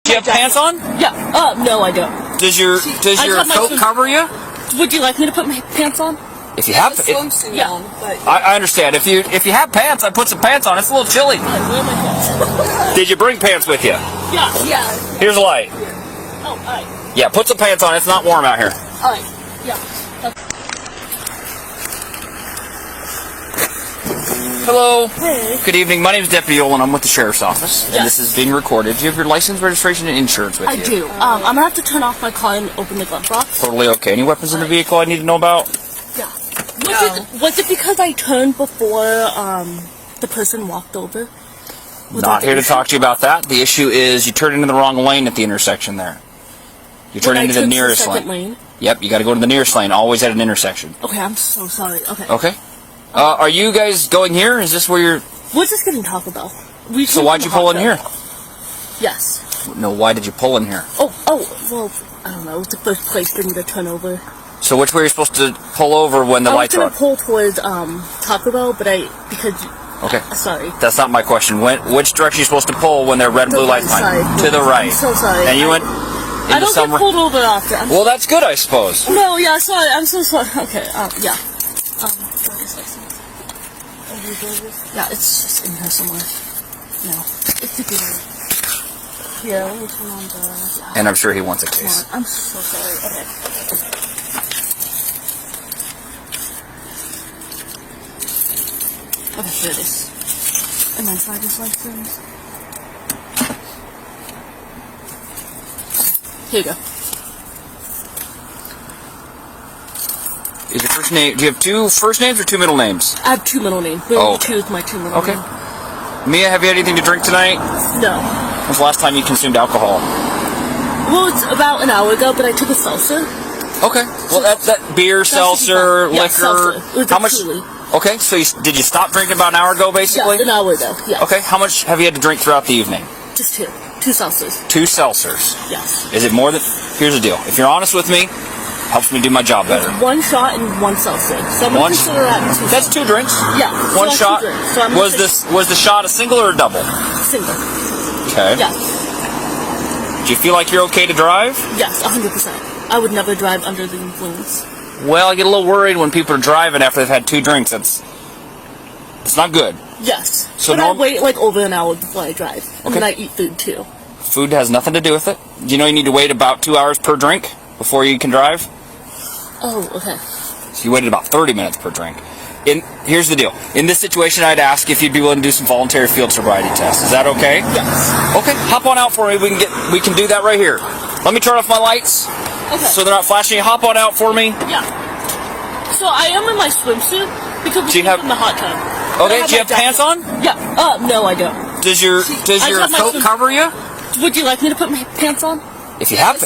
Do you have pants on? Yeah. No, I don't. Does your coat cover you? Would you like me to put my pants on? If you have, yeah. I understand. If you have pants, I put some pants on. It's a little chilly. Where are my pants? Did you bring pants with you? Yeah. Here's a light. Oh, all right. Yeah, put some pants on. It's not warm out here. All right. Yeah. Okay. Hello. Hey. Good evening. My name is Deputy Olin. I'm with the Sheriff's Office, and this is being recorded. Do you have your license, registration, and insurance with you? I do. I'm gonna have to turn off my car and open the glove box. Totally okay. Any weapons in the vehicle I need to know about? Yeah. Was it because I turned before the person walked over? Not here to talk to you about that. The issue is you turned into the wrong lane at the intersection there. You turned into the nearest lane. Yep, you got to go to the nearest lane. Always at an intersection. Okay, I'm so sorry. Okay. Okay. Are you guys going here? Is this where you're... We're just getting Taco Bell. So why'd you pull in here? Yes. No, why did you pull in here? Oh, well, I don't know. It's the first place for me to turn over. So which way are you supposed to pull over when the lights are on? I was going to pull towards Taco Bell, but because... Okay. Sorry. That's not my question. Which direction are you supposed to pull when they're red and blue lights on? To the right. I'm so sorry. And you went... I don't get pulled over often. Well, that's good, I suppose. No, yeah, sorry. I'm so sorry. Okay, yeah. Driver's license. Yeah, it's just in here somewhere. No, it's a good. Yeah, let me turn on the... Yeah. And I'm sure he wants a case. I'm so sorry. Okay. Okay, here it is. And then driver's license. Here you go. Is your first name... Do you have two first names or two middle names? I have two middle names. Really choose my two middle names. Mia, have you had anything to drink tonight? No. When's the last time you consumed alcohol? Well, it's about an hour ago, but I took a seltzer. Okay. Well, that beer, seltzer, liquor... Seltzer. How much... Okay, so did you stop drinking about an hour ago, basically? Yeah, an hour ago, yeah. Okay, how much have you had to drink throughout the evening? Just two. Two seltzers. Two seltzers? Yes. Is it more than... Here's the deal. If you're honest with me, helps me do my job better. It's one shot and one seltzer. So I'm going to consider that two. That's two drinks? Yeah. One shot? So was the shot a single or a double? Single. Okay. Yes. Do you feel like you're okay to drive? Yes, 100%. I would never drive under the influence. Well, I get a little worried when people are driving after they've had two drinks. It's not good. Yes. So but I wait like over an hour before I drive. And then I eat food too. Food has nothing to do with it. Do you know you need to wait about 2 hours per drink before you can drive? Oh, okay. So you waited about 30 minutes per drink. Here's the deal. In this situation, I'd ask if you'd be willing to do some voluntary field sobriety tests. Is that okay? Yes. Okay, hop on out for me. We can do that right here. Let me turn off my lights. Okay. So they're not flashing. Hop on out for me. Yeah. So I am in my swimsuit because we're in the hot tub. Okay. Do you have pants on? Yeah. No, I don't. Does your coat cover you? Would you like me to put my pants on? If you have,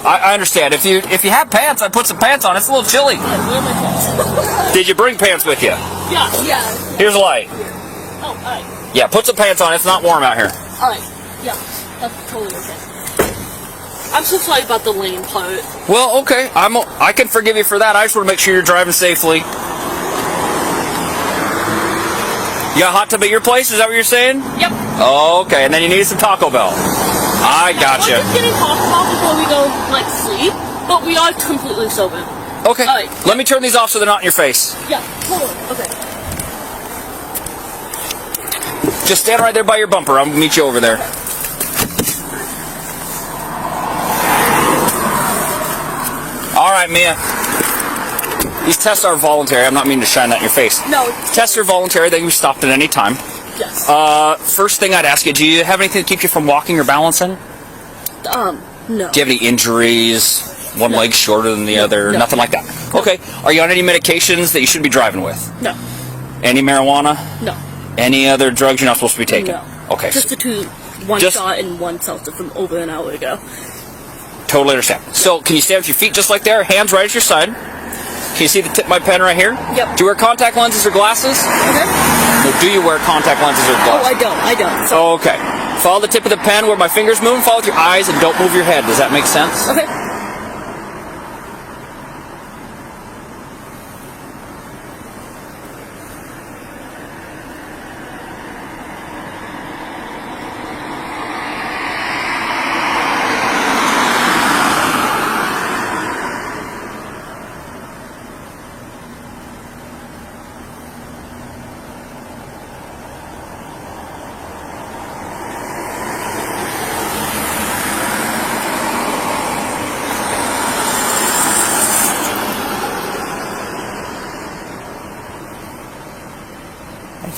I understand. If you have pants, I put some pants on. It's a little chilly. Where are my pants? Did you bring pants with you? Yeah. Here's a light. Oh, all right. Yeah, put some pants on. It's not warm out here. All right. Yeah, that's totally okay. I'm so sorry about the lane part. Well, okay. I can forgive you for that. I just want to make sure you're driving safely. You got a hot tub at your place? Is that what you're saying? Yep. Oh, okay. And then you need some Taco Bell. I gotcha. We're just getting Taco Bell before we go, sleep, but we are completely sober. Okay. All right. Let me turn these off so they're not in your face. Yeah, totally. Okay. Just stand right there by your bumper. I'll meet you over there. All right, Mia. These tests are voluntary. I'm not meaning to shine that in your face. No. Tests are voluntary. They can be stopped at any time. Yes. First thing I'd ask you, do you have anything to keep you from walking or balancing? No. Do you have any injuries? One leg shorter than the other? Nothing like that. No. Okay. Are you on any medications that you shouldn't be driving with? No. Any marijuana? No. Any other drugs you're not supposed to be taking? No. Okay. Just one shot and one seltzer from over an hour ago. Totally understand. So, can you stand with your feet just like there? Hands right at your side. Can you see the tip of my pen right here? Yep. Do you wear contact lenses or glasses? Okay. No, do you wear contact lenses or glasses? Oh, I don't. So. Okay. Follow the tip of the pen where my fingers move. Follow with your eyes and don't move your head. Does that make sense? Okay.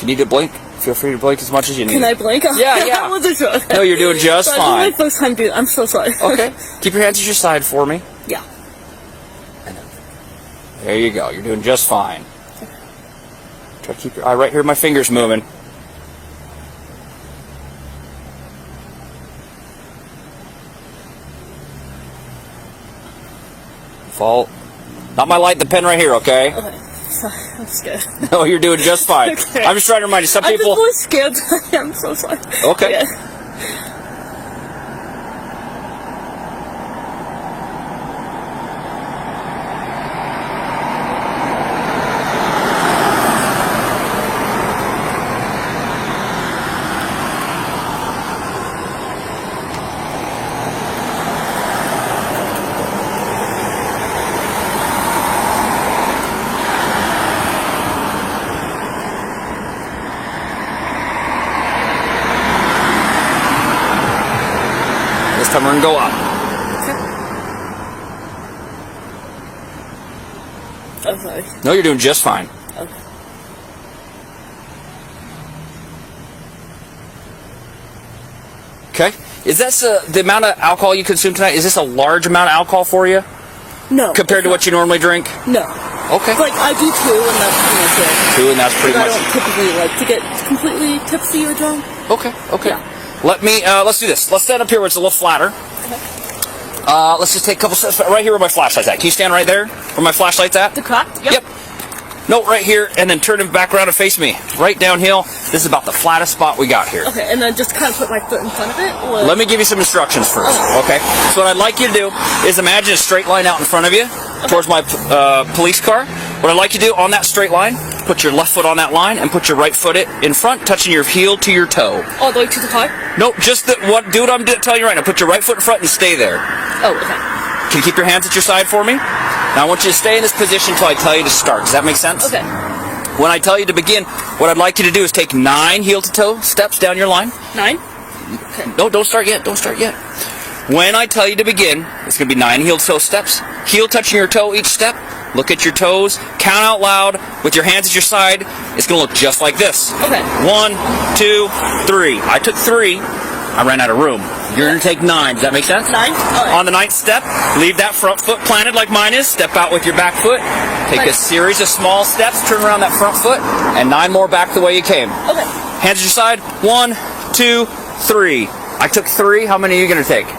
you need to blink, feel free to blink as much as you need. Can I blink? Yeah, yeah. I wasn't sure. No, you're doing just fine. This is my first time doing it. I'm so sorry. Okay. Keep your hands at your side for me. Yeah. There you go. You're doing just fine. Try to keep your eye right here. My finger's moving. Fall. Not my light, the pen right here, okay? Okay. Sorry, I'm scared. No, you're doing just fine. Okay. I'm just trying to remind you. Some people. I'm just really scared. I'm so sorry. Okay. Yeah. This time we're going to go up. I'm sorry. No, you're doing just fine. Okay. Okay. Is this the amount of alcohol you consume tonight? Is this a large amount of alcohol for you No. compared to what you normally drink? No. Okay. Like, I do 2, and that's pretty much it. 2, and that's pretty But much. I don't typically like to get completely tipsy or drunk. Okay. Okay. Yeah. Let's do this. Let's stand up here where it's a little flatter. Let's just take a couple steps right here where my flashlight's at. Can you stand right there where my flashlight's at? The crack? Yep. No, right here, and then turn him back around and face me. Right downhill. This is about the flattest spot we got here. Okay, and then just kind of put my foot in front of it? Or? Let me give you some instructions first, okay? So what I'd like you to do is imagine a straight line out in front of you towards my police car. What I'd like you to do on that straight line, put your left foot on that line and put your right foot in front, touching your heel to your toe. All the way to the car? Nope, just do what I'm telling you right now. Put your right foot in front and stay there. Oh, okay. Can you keep your hands at your side for me? Now I want you to stay in this position until I tell you to start. Does that make sense? Okay. When I tell you to begin, what I'd like you to do is take 9 heel-to-toe steps down your line. 9? Okay. No, don't start yet. Don't start yet. When I tell you to begin, it's going to be 9 heel-to-toe steps. Heel touching your toe each step. Look at your toes. Count out loud with your hands at your side. It's going to look just like this. Okay. 1, 2, 3. I took 3. I ran out of room. You're going to take 9. Does that make sense? 9? Right. On the 9th step, leave that front foot planted like mine is. Step out with your back foot. Take a series of small steps. Turn around that front foot. And 9 more back the way you came. Okay. Hands at your side. 1, 2, 3. I took 3. How many are you going to take? 9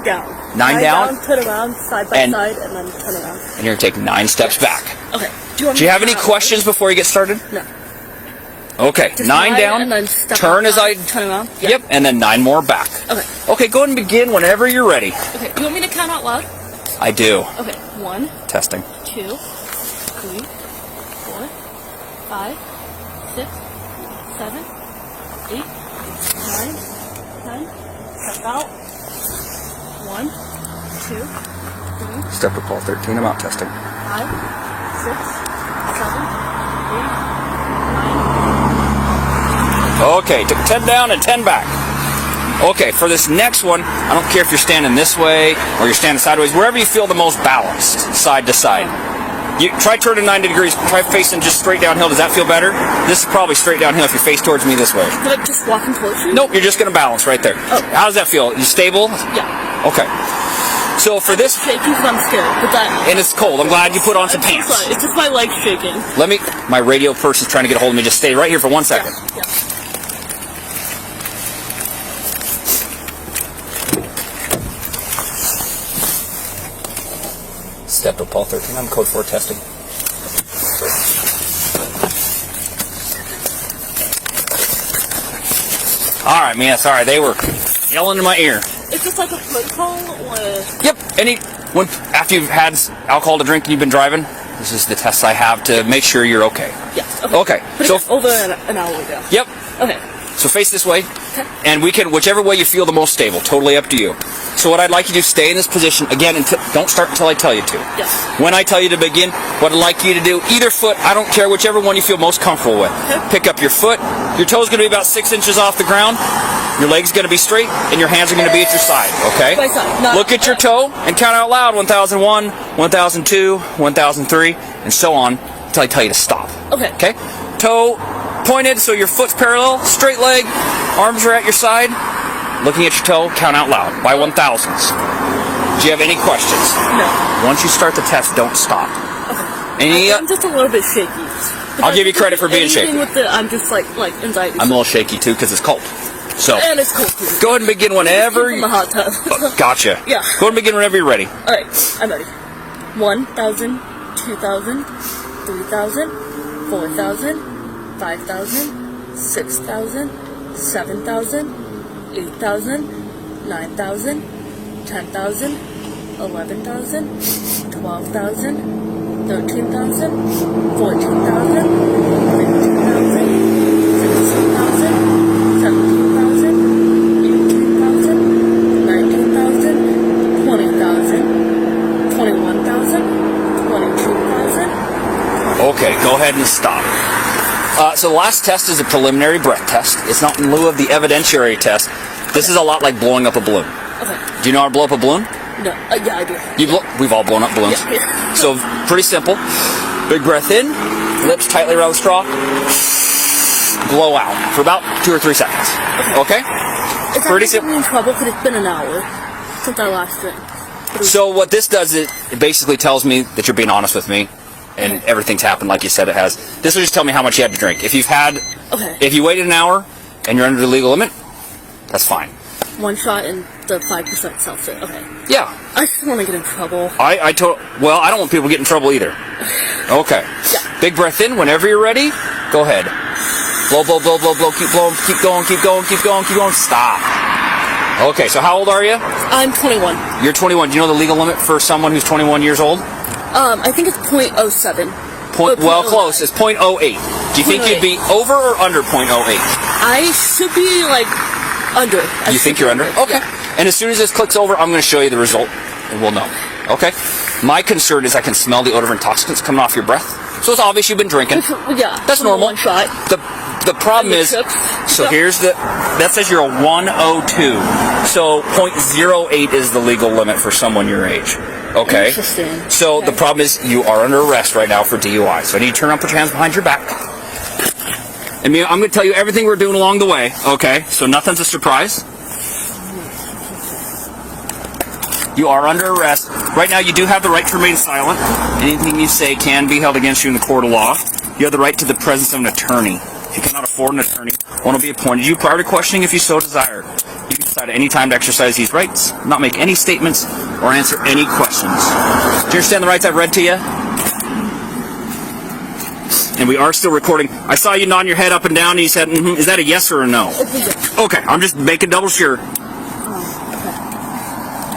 down. 9 down? Turn around, side by side, and then turn around. And you're going to take 9 steps back. Okay. Do you have any questions before you get started? No. Okay, Just 9 down, and then step turn as I... Turn around? Yeah. Yep, and then 9 more back. Okay. Okay, go ahead and begin whenever you're ready. Okay, do you want me to count out loud? I do. Okay, 1, Testing. 2, 3, 4, 5, 6, 7, 8, 9, 10. Step out. 1, 2, 3, Step to Paul 13, I'm out testing. 5, 6, 7, 8, 9. Okay, took 10 down and 10 back. Okay, for this next one, I don't care if you're standing this way or you're standing sideways, wherever you feel the most balanced, side to side. You try turning 90 degrees, try facing just straight downhill. Does that feel better? This is probably straight downhill if you face towards me this way. But I'm just walking towards you? Nope, you're just going to balance right there. Oh. How does that feel? You stable? Yeah. Okay. So for this... Shaking because I'm scared, but that... And it's cold. I'm glad you put on some pants. Sorry, it's just my legs shaking. Let me... My radio person's trying to get a hold of me. Just stay right here for 1 second. Yeah. Step to Paul 13. I'm code 4 testing. All right, man. Sorry, they were yelling in my ear. Is this like a protocol or? Yep. After you've had alcohol to drink and you've been driving, this is the tests I have to make sure you're okay. Yes. Okay. But So it's over an hour ago. Yep. Okay. So face this way, Okay. and we can, whichever way you feel the most stable, totally up to you. So what I'd like you to do, stay in this position, again, don't start until I tell you to. Yes. When I tell you to begin, what I'd like you to do, either foot, I don't care, whichever one you feel most comfortable with. Okay. Pick up your foot, your toe's going to be about 6 inches off the ground, your leg's going to be straight, and your hands are going to be at your side, okay? My side, not- Look at your toe, and count out loud, 1001, 1002, 1003, and so on, until I tell you to stop. Okay. Okay? Toe pointed, so your foot's parallel, straight leg, arms are at your side. Looking at your toe, count out loud by 1,000s. Do you have any questions? No. Once you start the test, don't stop. Okay. I'm just a little bit shaky. I'll give you credit for being shaky. With the, I'm just like anxiety. I'm a little shaky too because it's cold. So and it's cold too. Go ahead and begin whenever. In the hot tub. Gotcha. Yeah. Go ahead and begin whenever you're ready. All right, I'm ready. 1,000, 2,000, 3,000, 4,000, 5,000, 6,000, 7,000, 8,000, 9,000, 10,000, 11,000, 12,000, 13,000, 14,000, 15,000, 16,000, 17,000, 18,000, 19,000, 20,000, 21,000, 22,000. Okay, go ahead and stop. So the last test is a preliminary breath test. It's not in lieu of the evidentiary test. This is a lot like blowing up a balloon. Okay. Do you know how to blow up a balloon? No. Yeah, I do. We've all blown up balloons. Yeah. So pretty simple. Big breath in, lips tightly around the straw, blow out for about 2 or 3 seconds. Okay? It's pretty simple. in trouble because it's been an hour since I last drank. So what this does, it basically tells me that you're being honest with me, and everything's happened like you said it has. This will just tell me how much you had to drink. If you waited an hour and you're under the legal limit, that's fine. 1 shot and the 5% seltzer. Okay. Yeah. I just don't want to get in trouble. I don't want people to get in trouble either. Okay. Yeah. Big breath in. Whenever you're ready, go ahead. Blow, blow, blow, blow, blow. Keep blowing. Keep going. Keep going. Keep going. Keep going. Stop. Okay. So how old are you? I'm 21. You're 21. Do you know the legal limit for someone who's 21 years old? I think it's 0.07. Close. It's 0.08. Do you think you'd be over or under 0.08? I should be like under. You think you're under? Okay. Yeah. And as soon as this clicks over, I'm going to show you the result, and we'll know. Okay? My concern is I can smell the odor of intoxicants coming off your breath. So it's obvious you've been drinking. Yeah. That's normal. 1 shot. The problem is, so here's that says you're a 102. So 0.08 is the legal limit for someone your age. Okay? Interesting. So the problem is you are under arrest right now for DUI. So I need you to turn around, put your hands behind your back. And I'm going to tell you everything we're doing along the way, okay? So nothing's a surprise. You are under arrest. Right now, you do have the right to remain silent. Anything you say can be held against you in the court of law. You have the right to the presence of an attorney. If you cannot afford an attorney, one will be appointed you prior to questioning if you so desire. You can decide at any time to exercise these rights, not make any statements, or answer any questions. Do you understand the rights I've read to you? And we are still recording. I saw you nodding your head up and down, and you said, mm-hmm. Is that a yes or a no? Okay, I'm just making double sure.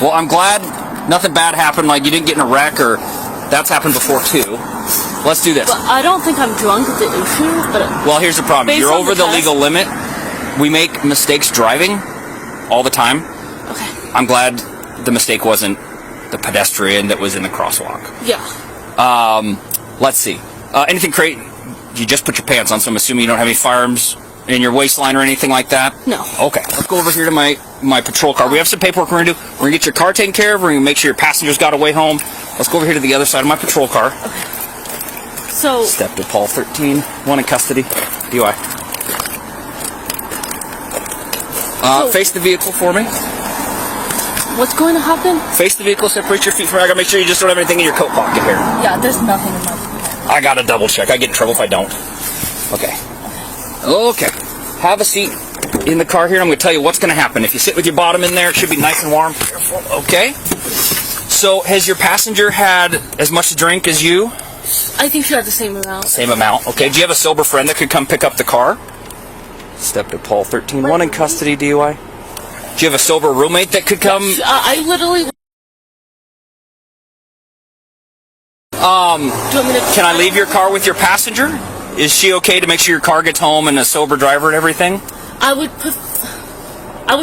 Well, I'm glad nothing bad happened, like you didn't get in a wreck, or that's happened before too. Let's do this. But I don't think I'm drunk at the issue, but... Well, here's the problem. You're over the legal limit. We make mistakes driving all the time. Okay. I'm glad the mistake wasn't the pedestrian that was in the crosswalk. Yeah. Let's see. Anything crazy? You just put your pants on, so I'm assuming you don't have any firearms in your waistline or anything like that? No. Okay. Let's go over here to my patrol car. We have some paperwork we're going to do. We're going to get your car taken care of. We're going to make sure your passengers got away home. Let's go over here to the other side of my patrol car. Okay. So... Step to Paul 13. 1 in custody. DUI. Face the vehicle for me. What's going to happen? Face the vehicle, separate your feet from it. I gotta make sure you just don't have anything in your coat pocket here. Yeah, there's nothing in my pocket. I gotta double check. I get in trouble if I don't. Okay. Okay. Have a seat in the car here. I'm gonna tell you what's gonna happen. If you sit with your bottom in there, it should be nice and warm. Careful. Okay. So, has your passenger had as much to drink as you? I think she had the same amount. Same amount. Okay. Do you have a sober friend that could come pick up the car? Step to Paul 13. 1 in custody, DUI. Do you have a sober roommate that could come? Yes, I literally... Can I leave your car with your passenger? Is she okay to make sure your car gets home and a sober driver and everything? I would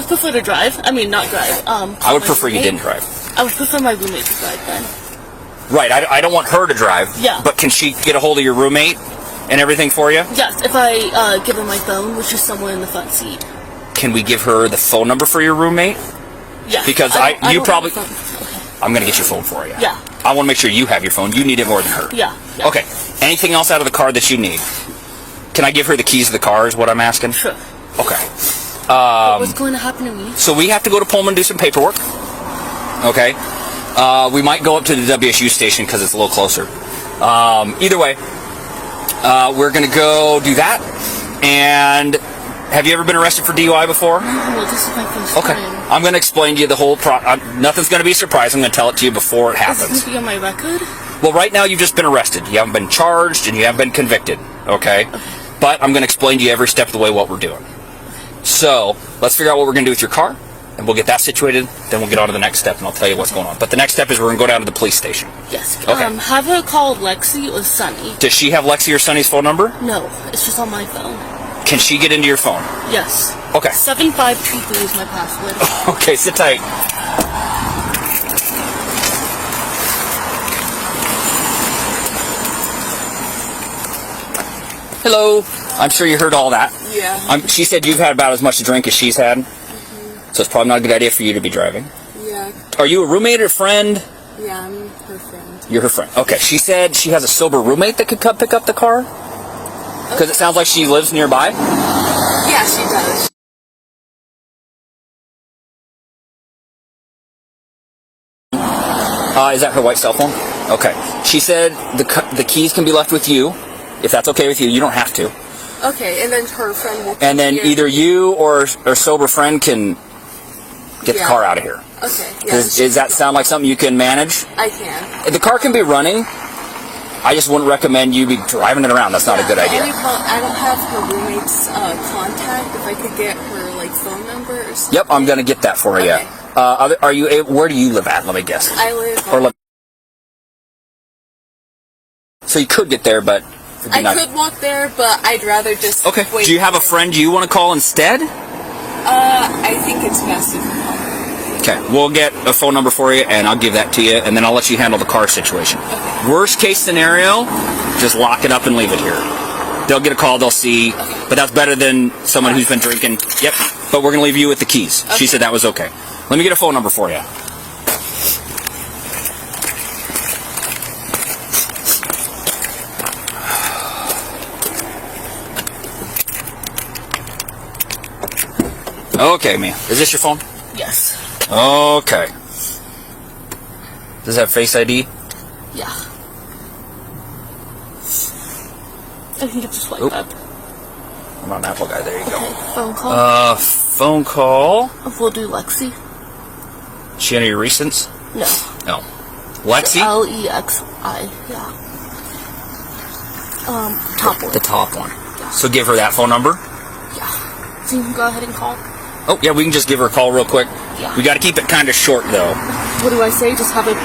prefer to drive. I mean, not drive. I would prefer you didn't drive. I would prefer my roommate to drive then. Right, I don't want her to drive. Yeah. But can she get a hold of your roommate and everything for you? Yes, if I give her my phone, which is somewhere in the front seat. Can we give her the phone number for your roommate? Yeah. Because I you don't probably... have a phone. Okay. I'm going to get your phone for you. Yeah. I want to make sure you have your phone. You need it more than her. Yeah. Yeah. Okay. Anything else out of the car that you need? Can I give her the keys to the car is what I'm asking? Sure. Okay. What's going to happen to me? So we have to go to Pullman and do some paperwork. Okay. We might go up to the WSU station because it's a little closer. Either way, we're going to go do that. And have you ever been arrested for DUI before? No, this is my first Okay. time. I'm going to explain to you the whole nothing's going to be a surprise. I'm going to tell it to you before it happens. Is this going to be on my record? Well, right now you've just been arrested. You haven't been charged and you haven't been convicted. Okay? But I'm going to explain to you every step of the way what we're doing. So, let's figure out what we're going to do with your car, and we'll get that situated, then we'll get on to the next step, and I'll tell you what's going on. But the next step is we're going to go down to the police station. Yes. Okay. Have her call Lexi or Sunny. Does she have Lexi or Sunny's phone number? No, it's just on my phone. Can she get into your phone? Yes. Okay. 7523 is my password. Okay, sit tight. Hello. I'm sure you heard all that. Yeah. She said you've had about as much to drink as she's had. So it's probably not a good idea for you to be driving. Yeah. Are you a roommate or friend? Yeah, I'm her friend. You're her friend. Okay. She said she has a sober roommate that could come pick up the car? Because it sounds like she lives nearby? Yeah, she does. Is that her white cell phone? Okay. She said the keys can be left with you. If that's okay with you, you don't have to. Okay, and then her friend will And then here. either you or a sober friend can get the Yeah. car out of here. Okay, yeah. Does that sound like something you can manage? I can. The car can be running. I just wouldn't recommend you be driving it around. That's not a good idea. I don't have her roommate's contact. If I could get her phone number or something. Yep, I'm gonna get that for you. Okay. Are you? Where do you live at? Let me guess. I live. Or so you could get there, but it'd be I nice. could walk there, but I'd rather just. Okay. Wait Do you have a friend you want to call instead? I think it's best if you call her. Okay, we'll get a phone number for you, and I'll give that to you, and then I'll let you handle the car situation. Okay. Worst case scenario, just lock it up and leave it here. They'll get a call, they'll see, but that's better than someone who's been drinking. Yep, but we're going to leave you with the keys. Okay. She said that was okay. Let me get a phone number for you. Okay, Mia. Is this your phone? Yes. Okay. Does it have Face ID? Yeah. I can just swipe Oop. up. I'm not an Apple guy. There you go. Phone call. Phone call. We'll do Lexi. Is she under your recents? No. No. Lexi? Lexi. Yeah. Top one. The top one. Yeah. So give her that phone number. Yeah. So you can go ahead and call. Oh, yeah, we can just give her a call real quick. Yeah. We got to keep it kind of short, though. What do I say? Just have it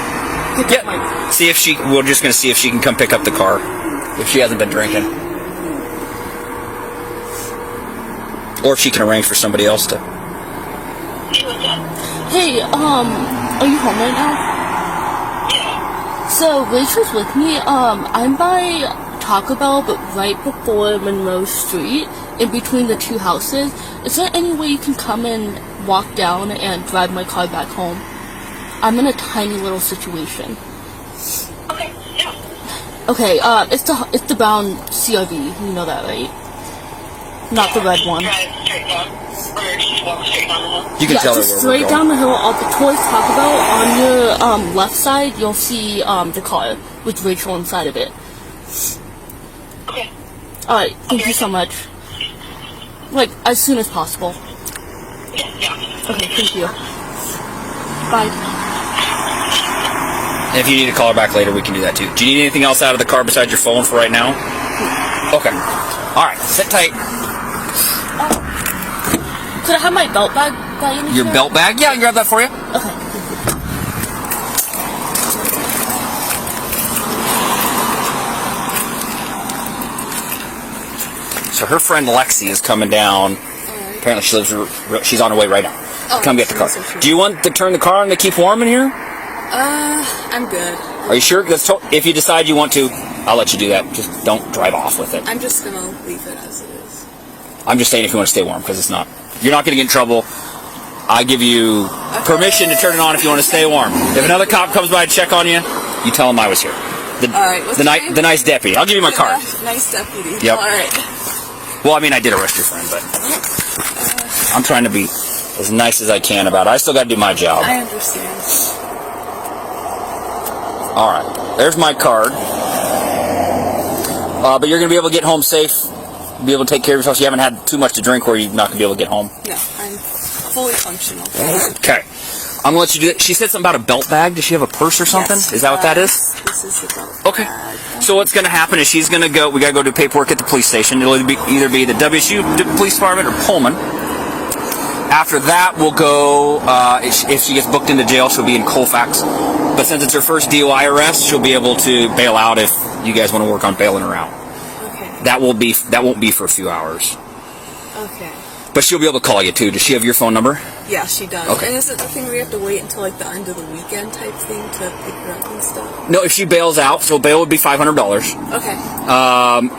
pick up my... Yeah. See if we're just going to see if she can come pick up the car. If she hasn't been drinking. Or if she can arrange for somebody else to. Hey, are you home right now? Yeah. So, Rachel's with me. I'm by Taco Bell, but right before Monroe Street, in between the two houses. Is there any way you can come and walk down and drive my car back home? I'm in a tiny little situation. Okay, yeah. Okay, it's the brown CRV. You know that, right? Not the red one. Drive straight down, or just walk straight down the hill. You can tell her just where straight we're down going. the hill, towards Taco Bell. On your left side, you'll see the car with Rachel inside of it. Okay. All right, thank you so much. Like as soon as possible. Yeah. Okay, thank you. Bye. And if you need to call her back later, we can do that too. Do you need anything else out of the car besides your phone for right now? Okay. All right, sit tight. Could I have my belt bag by any Your chance? belt bag? Yeah, I can grab that for you. Okay. So her friend Lexi is coming down. Apparently she's on her way right now. Come get the car. Do you want to turn the car on to keep warm in here? I'm good. Are you sure? If you decide you want to, I'll let you do that. Just don't drive off with it. I'm just gonna leave it as it is. I'm just saying if you want to stay warm, because you're not going to get in trouble. I give you permission to turn it on if you want to stay warm. If another cop comes by to check on you, you tell him I was here. All right. What's the your nice name? the nice deputy. I'll give you my card. Nice deputy. Yep. All right. Well, I mean, I did arrest your friend, but I'm trying to be as nice as I can about it. I still got to do my job. I understand. All right, there's my card. But you're gonna be able to get home safe. Be able to take care of yourself. So you haven't had too much to drink, or you're not gonna be able to get home. No, I'm fully functional. Okay. I'm gonna let you do it. She said something about a belt bag. Does she have a purse or something? Yes, Is that what that is? This is the belt Okay. bag. So what's gonna happen is she's gonna go. We gotta go do paperwork at the police station. It'll either be the WSU Police Department or Pullman. After that, we'll go. If she gets booked into jail, she'll be in Colfax. But since it's her first DUI arrest, she'll be able to bail out if you guys want to work on bailing her out. Okay. That won't be for a few hours. Okay. But she'll be able to call you too. Does she have your phone number? Yeah, she does. Okay. And is it the thing where you have to wait until like the end of the weekend type thing to pick her up and stuff? No, if she bails out, so bail would be $500. Okay.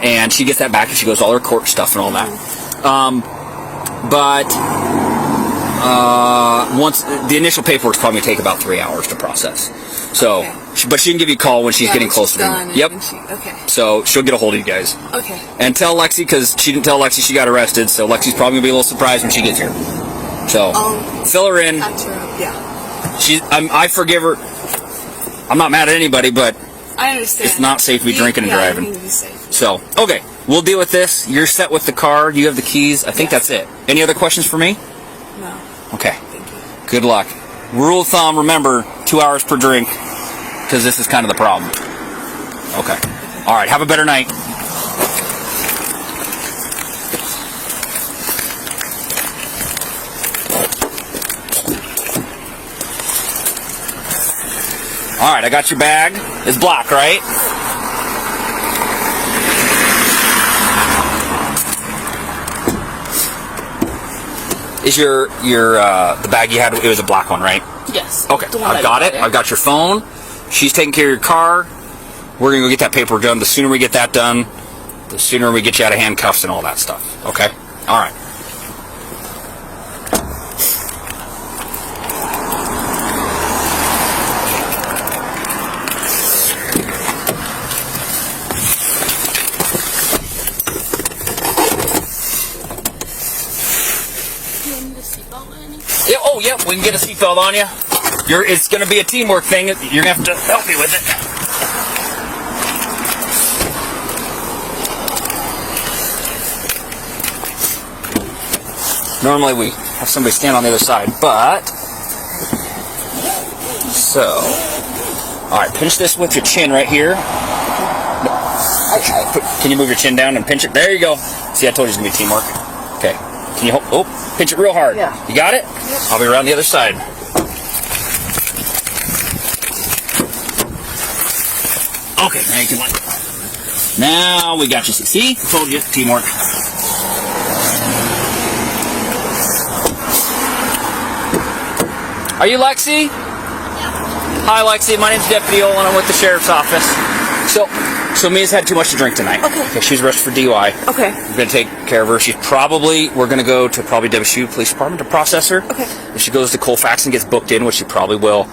And she gets that back if she goes to all her court stuff and all that. But once the initial paperwork's probably going to take about 3 hours to process. So, Okay. but she can give you a call when she's getting when close she's to done it. and Yep. when okay. So she'll get a hold of you guys. Okay. And tell Lexi, because she didn't tell Lexi she got arrested. So Lexi's probably going to be a little surprised when she gets here. So fill her in. Catch her up. Yeah. I forgive her. I'm not mad at anybody, but I understand. it's not safe to be drinking and driving. You need to be safe. So, okay, we'll deal with this. You're set with the car. You have the keys. I think that's it. Any other questions for me? No. Okay. Thank you. Good luck. Rule of thumb, remember, 2 hours per drink, because this is kind of the problem. Okay. All right, have a better night. All right, I got your bag. It's black, right? Is your the bag you had? It was a black one, right? Yes. Okay, the one I've got it. there. I've got your phone. She's taking care of your car. We're gonna go get that paperwork done. The sooner we get that done, the sooner we get you out of handcuffs and all that stuff. Okay. All right. Do you need a seatbelt or anything? Yeah, oh, yeah, we can get a seatbelt on you. It's going to be a teamwork thing. You're going to have to help me with it. Normally we have somebody stand on the other side, but... So... Alright, pinch this with your chin right here. Can you move your chin down and pinch it? There you go. See, I told you it's going to be teamwork. Okay. Can you hold... Oh, pinch it real hard. Yeah. You got it? Yep. I'll be around the other side. Okay, thank you. Now we got you. See? I told you. Teamwork. Are you Lexi? Hi, Lexi. My name's Deputy Olin. I'm with the Sheriff's Office. So Mia's had too much to drink tonight. Okay. She's arrested for DUI. Okay. We're going to take care of her. We're going to go to probably WSU Police Department to process her. Okay. If she goes to Colfax and gets booked in, which she probably will,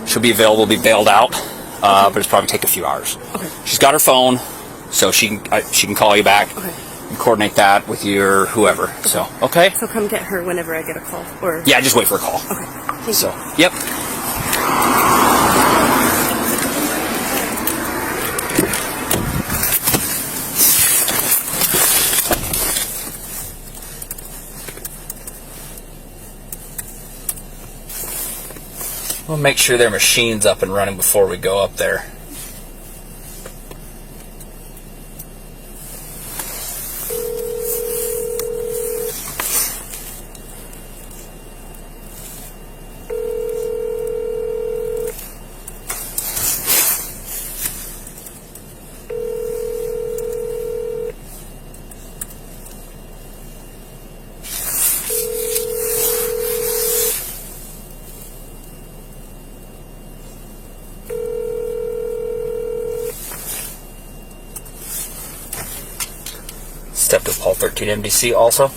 she'll be available, be bailed out. But it's probably take a few hours. Okay. She's got her phone, so she can call you back. Okay. And coordinate that with you or whoever. Okay. So, okay? So come get her whenever I get a call. Or Yeah, just wait for a call. Okay. Thank So, you. yep. We'll make sure their machine's up and running before we go up there. Stepped up Hall 13 MDC also.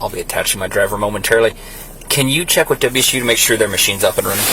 I'll be attaching my driver momentarily. Can you check with WSU to make sure their machine's up and running?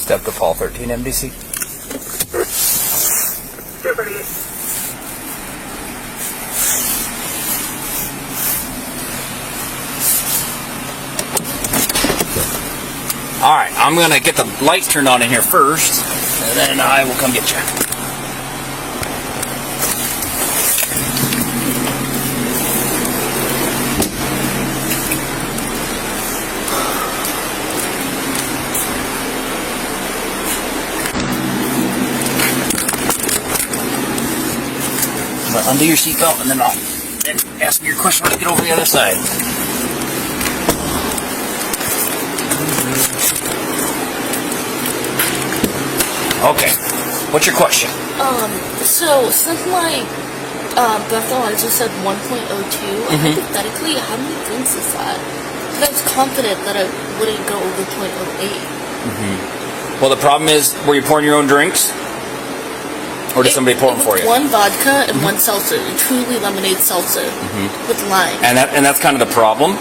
Step to Paul 13 MDC. Alright, I'm going to get the lights turned on in here first, and then I will come get you. Undo your seatbelt, and then I'll ask me your question when I get over the other side. Okay, what's your question? So since my breathalyzer said 1.02, hypothetically, how many drinks is that? Because I was confident that I wouldn't go over 0.08. Well, the problem is, were you pouring your own drinks? Or did somebody pour them for you? One vodka and one seltzer, a truly lemonade seltzer with lime. And that's kind of the problem.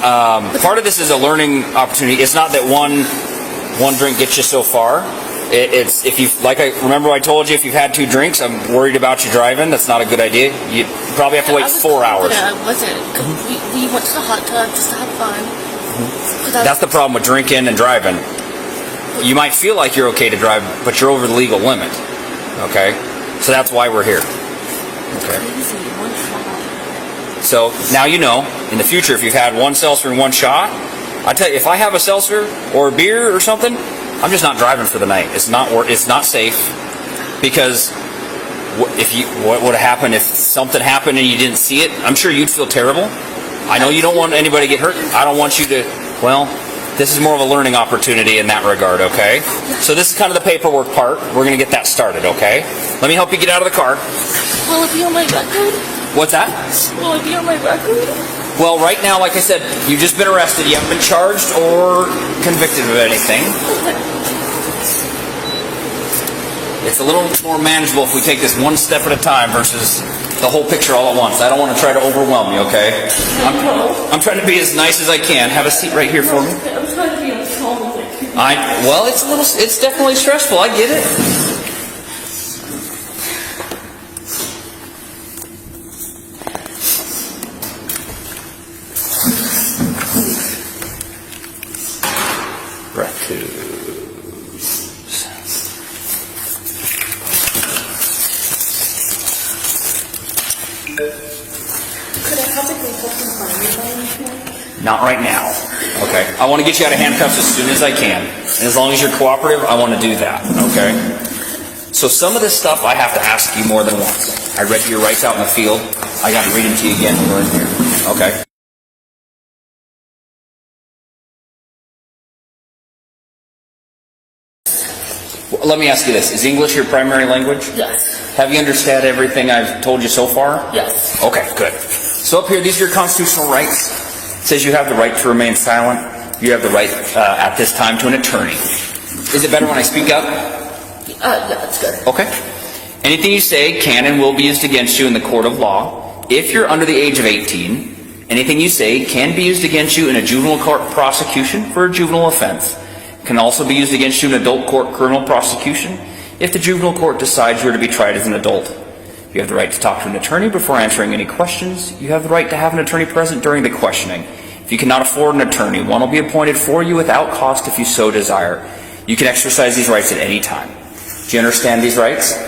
Part of this is a learning opportunity. It's not that one drink gets you so far. It's if you remember I told you, if you've had 2 drinks, I'm worried about you driving. That's not a good idea. You probably have to wait 4 hours. I wasn't. We went to the hot tub just to have fun. That's the problem with drinking and driving. You might feel like you're okay to drive, but you're over the legal limit. Okay, so that's why we're here. Okay. So now you know. In the future, if you've had 1 seltzer and 1 shot, I tell you, if I have a seltzer or a beer or something, I'm just not driving for the night. It's not safe, because what would happen if something happened and you didn't see it? I'm sure you'd feel terrible. I know you don't want anybody to get hurt. I don't want you to. Well, this is more of a learning opportunity in that regard, okay? So this is kind of the paperwork part. We're going to get that started, okay? Let me help you get out of the car. Will it be on my record? What's that? Will it be on my record? Well, right now, like I said, you've just been arrested. You haven't been charged or convicted of anything. It's a little more manageable if we take this one step at a time versus the whole picture all at once. I don't want to try to overwhelm you, okay? I'm trying to be as nice as I can. Have a seat right here for me. I'm trying to be as calm as I can. Well, it's definitely stressful. I get it. Breath 2. Could I have the handcuffs in front of me by any chance? Not right now. Okay. I want to get you out of handcuffs as soon as I can. And as long as you're cooperative, I want to do that. Okay? So some of this stuff I have to ask you more than once. I read your rights out in the field. I got to read them to you again when we're in here. Okay? Well, let me ask you this. Is English your primary language? Yes. Have you understood everything I've told you so far? Yes. Okay, good. So up here, these are your constitutional rights. It says you have the right to remain silent. You have the right at this time to an attorney. Is it better when I speak up? Yeah, that's good. Okay. Anything you say can and will be used against you in the court of law. If you're under the age of 18, Anything you say can be used against you in a juvenile court prosecution for a juvenile offense. Can also be used against you in adult court criminal prosecution if the juvenile court decides you are to be tried as an adult. You have the right to talk to an attorney before answering any questions. You have the right to have an attorney present during the questioning. If you cannot afford an attorney, one will be appointed for you without cost if you so desire. You can exercise these rights at any time. Do you understand these rights?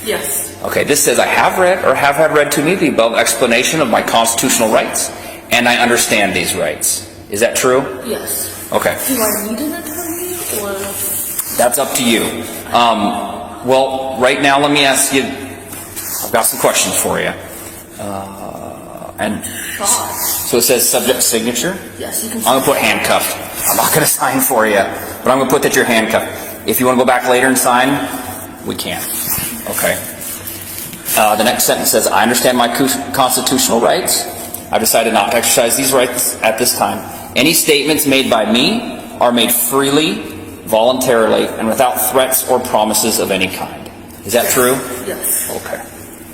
Yes. Okay, this says I have read or have had read to me the above explanation of my constitutional rights, and I understand these rights. Is that true? Yes. Okay. Do I need an attorney, or? That's up to you. Well, right now, let me ask you, I've got some questions for you. So it says subject signature? Yes, you can. I'm going to put handcuffed. I'm not going to sign for you, but I'm going to put that you're handcuffed. If you want to go back later and sign, we can. Okay. The next sentence says, I understand my constitutional rights. I've decided not to exercise these rights at this time. Any statements made by me are made freely, voluntarily, and without threats or promises of any kind. Is that true? Yes. Okay.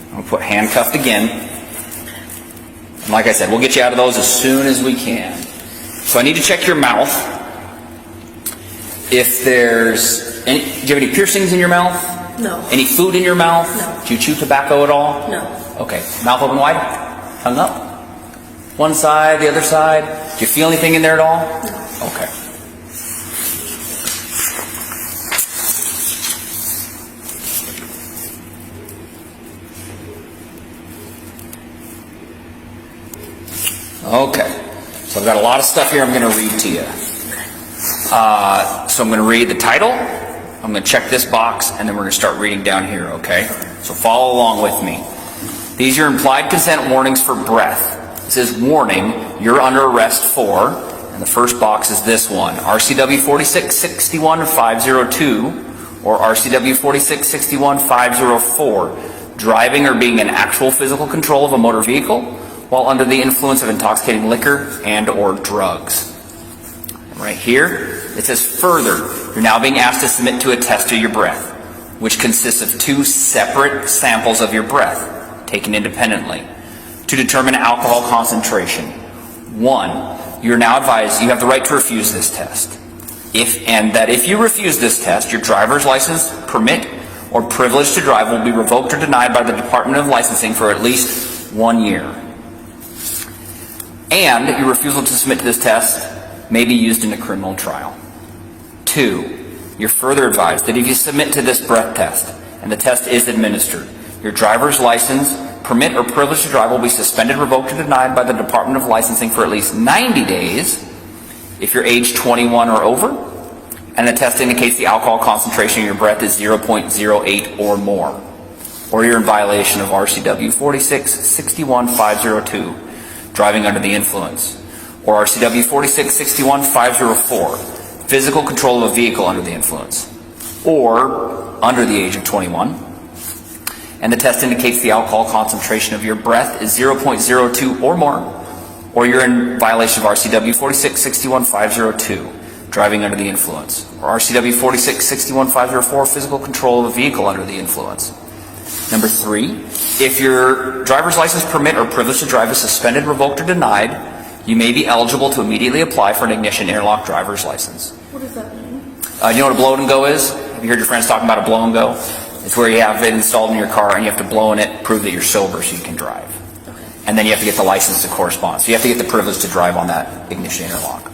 I'm going to put handcuffed again. And like I said, we'll get you out of those as soon as we can. So I need to check your mouth. If there's any, do you have any piercings in your mouth? No. Any food in your mouth? No. Do you chew tobacco at all? No. Okay. Mouth open wide? Tongue up? One side, the other side? Do you feel anything in there at all? No. Okay. Okay. So I've got a lot of stuff here I'm going to read to you. So I'm going to read the title. I'm going to check this box, and then we're going to start reading down here, okay? So follow along with me. These are implied consent warnings for breath. It says, warning, you're under arrest for, and the first box is this one, RCW 46-61-502 or RCW 46-61-504, driving or being in actual physical control of a motor vehicle while under the influence of intoxicating liquor and or drugs. Right here, it says further, you're now being asked to submit to a test of your breath, which consists of 2 separate samples of your breath, taken independently, to determine alcohol concentration. 1, you're now advised you have the right to refuse this test. If you refuse this test, your driver's license, permit, or privilege to drive will be revoked or denied by the Department of Licensing for at least 1 year. And your refusal to submit to this test may be used in a criminal trial. 2, you're further advised that if you submit to this breath test and the test is administered, your driver's license, permit, or privilege to drive will be suspended, revoked, or denied by the Department of Licensing for at least 90 days if you're age 21 or over, and the test indicates the alcohol concentration in your breath is 0.08 or more, or you're in violation of RCW 46-61-502, driving under the influence, or RCW 46-61-504, physical control of a vehicle under the influence, or under the age of 21, and the test indicates the alcohol concentration of your breath is 0.02 or more, or you're in violation of RCW 46-61-502, driving under the influence, or RCW 46-61-504, physical control of a vehicle under the influence. Number 3, if your driver's license, permit, or privilege to drive is suspended, revoked, or denied, you may be eligible to immediately apply for an ignition interlock driver's license. What does that mean? You know what a blow and go is? Have you heard your friends talking about a blow and go? It's where you have it installed in your car and you have to blow in it, prove that you're sober so you can drive. Okay. And then you have to get the license to correspond. So you have to get the privilege to drive on that ignition interlock.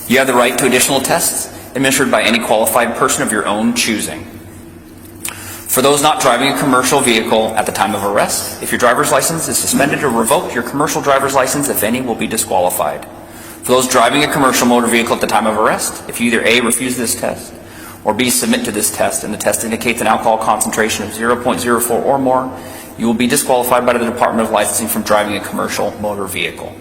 You have the right to additional tests administered by any qualified person of your own choosing. For those not driving a commercial vehicle at the time of arrest, if your driver's license is suspended or revoked, your commercial driver's license, if any, will be disqualified. For those driving a commercial motor vehicle at the time of arrest, if you either A, refuse this test, or B, submit to this test, and the test indicates an alcohol concentration of 0.04 or more, you will be disqualified by the Department of Licensing from driving a commercial motor vehicle.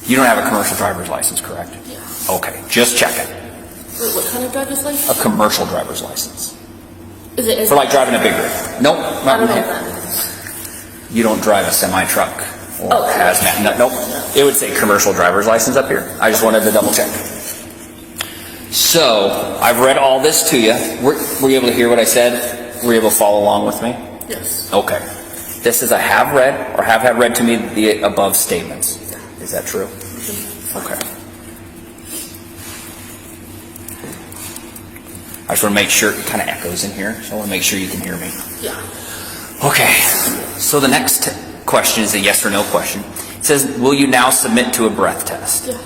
You don't have a commercial driver's license, correct? Yeah. Okay, just checking. Wait, what kind of driver's license? A commercial driver's license. Is it? For like driving a big rig. Nope. I don't know what that is. You don't drive a semi-truck or Oh, hazmat. No, nope. It would say commercial driver's license up here. I just wanted to double check. So, I've read all this to you. Were you able to hear what I said? Were you able to follow along with me? Yes. Okay. This is I have read or have had read to me the above statements. Is that true? Okay. I just want to make sure it kind of echoes in here, so I want to make sure you can hear me. Yeah. Okay. So the next question is a yes or no question. It says, will you now submit to a breath test? Yeah.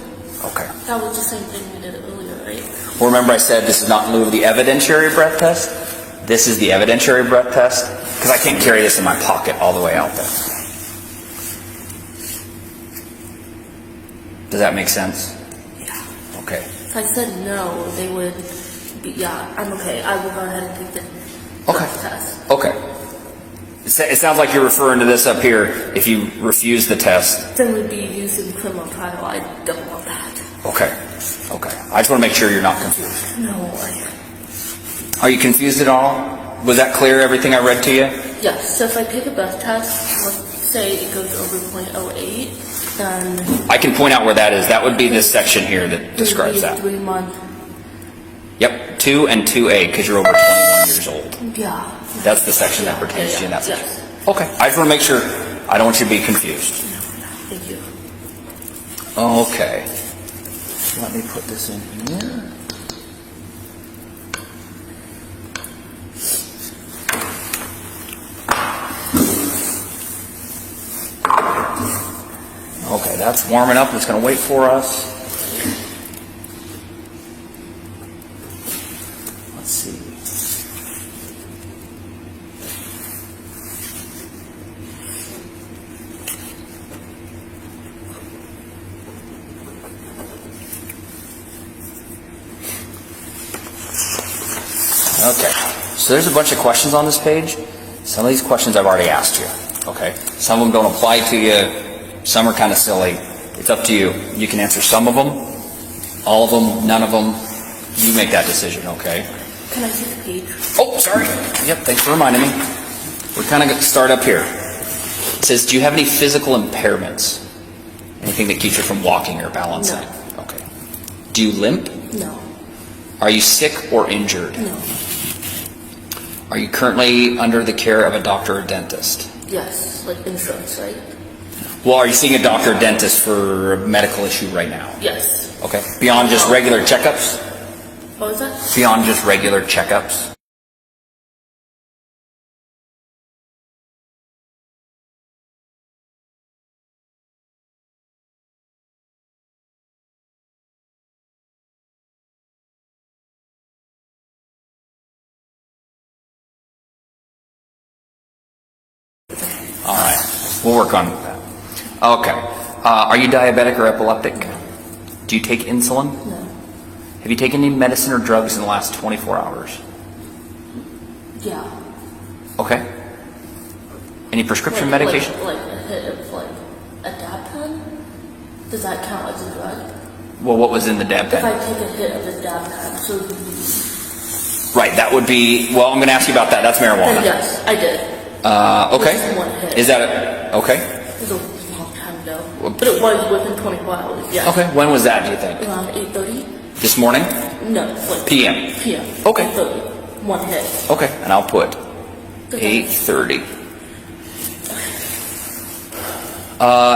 Okay. That was the same thing we did earlier, right? Well, remember I said this is not in lieu of the evidentiary breath test? This is the evidentiary breath test, because I can't carry this in my pocket all the way out there. Does that make sense? Yeah. Okay. If I said no, they would be, yeah, I'm okay. I will go ahead and take the test. Okay. It sounds like you're referring to this up here. If you refuse the test. Then we'd be used in criminal trial. I don't want that. Okay. Okay. I just want to make sure you're not confused. No. Are you confused at all? Was that clear, everything I read to you? Yes. So if I take a breath test, let's say it goes over 0.08, then I can point out where that is. That would be this section here that describes that. 3 month. Yep, 2 and 2A, because you're over 21 years old. Yeah. That's the section that pertains to you in that section. Yes. Okay, I just want to make sure. I don't want you to be confused. Thank you. Okay. Let me put this in here. Okay, that's warming up. It's going to wait for us. Let's see. Okay, so there's a bunch of questions on this page. Some of these questions I've already asked you. Okay, some of them don't apply to you. Some are kind of silly. It's up to you. You can answer some of them, all of them, none of them. You make that decision, okay? Can I see the page? Oh, sorry. Yep, thanks for reminding me. We're kind of going to start up here. It says, do you have any physical impairments? Anything that keeps you from walking or balancing? No. Okay. Do you limp? No. Are you sick or injured? No. Are you currently under the care of a doctor or dentist? Yes. Like insurance, right? Well, are you seeing a doctor or dentist for a medical issue right now? Yes. Okay. Beyond just regular checkups? What was that? Beyond just regular checkups? All right. We'll work on that. Okay. Are you diabetic or epileptic? Do you take insulin? No. Have you taken any medicine or drugs in the last 24 hours? Yeah. Okay. Any prescription medication? Like a hit of like a dab pen? Does that count as a drug? Well, what was in the dab If I pen? take a hit of the dab pen, so it would be... Right, that would be, well, I'm going to ask you about that. That's marijuana. Then yes, I did. Okay. Just one hit. Is that okay? It was a long time ago. But it was within 24 hours, yeah. Okay. When was that, do you think? Around 8:30? This morning? No, like... PM. PM. Okay. 8:30. One hit. Okay, and I'll put Okay. 8:30.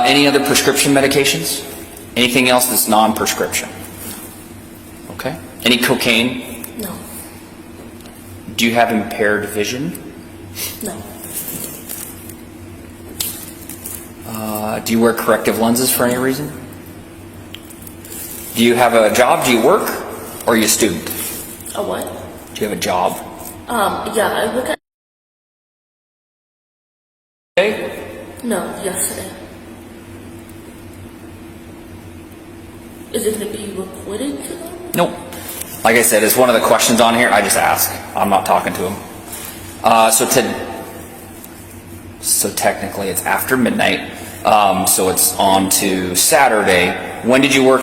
Any other prescription medications? Anything else that's non-prescription? Okay. Any cocaine? No. Do you have impaired vision? No. Do you wear corrective lenses for any reason? Do you have a job? Do you work? Or are you a student? A what? Do you have a job? Yeah, I work at... Okay. No, yesterday. Is it going to be reported to them? Nope. Like I said, it's one of the questions on here. I just ask. I'm not talking to them. So technically it's after midnight. So it's on to Saturday. When did you work?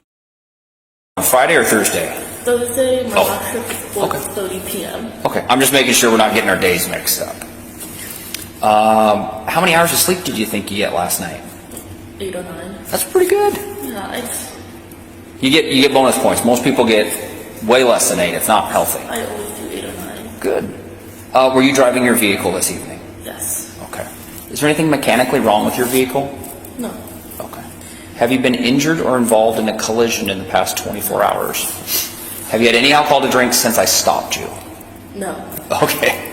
On Friday or Thursday? Thursday, my last shift is Okay. 4:30 p.m. Okay. I'm just making sure we're not getting our days mixed up. How many hours of sleep did you think you get last night? 8 or 9. That's pretty good. Yeah, it's... You get bonus points. Most people get way less than 8. It's not healthy. I always do 8 or 9. Good. Were you driving your vehicle this evening? Yes. Okay. Is there anything mechanically wrong with your vehicle? No. Okay. Have you been injured or involved in a collision in the past 24 hours? Have you had any alcohol to drink since I stopped you? No. Okay.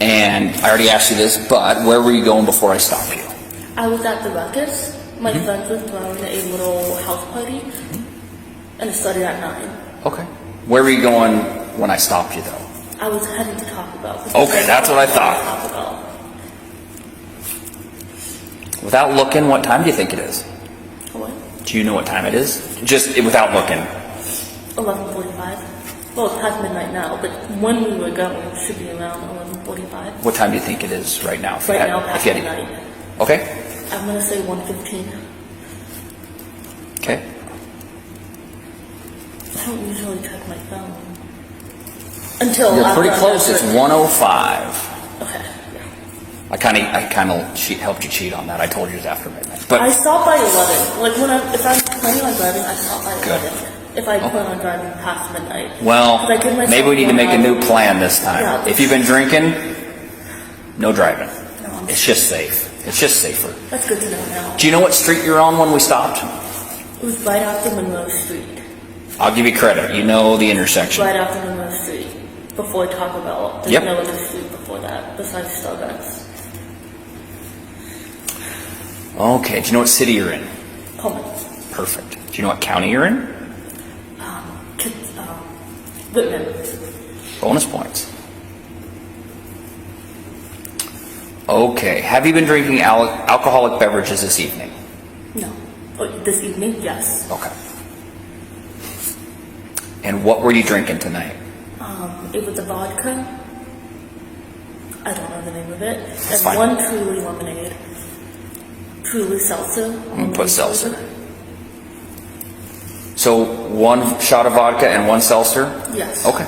And I already asked you this, but where were you going before I stopped you? I was at the Ruckus. My friends were throwing a little house party, and it started at 9. Okay. Where were you going when I stopped you, though? I was heading to Taco Bell. Okay, that's what I thought. Taco Bell. Without looking, what time do you think it is? What? Do you know what time it is? Just without looking. 11:45. Well, it's past midnight now, but when we were going, it should be around 11:45. What time do you think it is right now? Right now, past midnight. Okay. I'm gonna say 1:15. Okay. I don't usually check my phone until You're after pretty I'm close. at It's work. 1:05. Okay. I kind of helped you cheat on that. I told you it was after midnight. I But stop by 11. Like if I'm planning on driving, I stop by Good. 11. If I plan on driving past midnight. well, 'Cause I give myself maybe we need to 1 make a hour. new plan this time. Yeah. If you've been drinking, no driving. No, I'm- It's just safe. It's just safer. That's good to know now. Do you know what street you're on when we stopped? It was right after Monroe Street. I'll give you credit. You know the intersection. Right after Monroe Street. Before Taco Bell. There's Yep. no other street before that besides Starbucks. Okay. Do you know what city you're in? Pullman. Perfect. Do you know what county you're in? Whitman. Bonus points. Okay. Have you been drinking alcoholic beverages this evening? No. Oh, this evening? Yes. Okay. And what were you drinking tonight? It was a vodka. I don't know the name of it. And fine. one Truly lemonade. Truly seltzer. I'm gonna put seltzer. So 1 shot of vodka and 1 seltzer? Yes. Okay.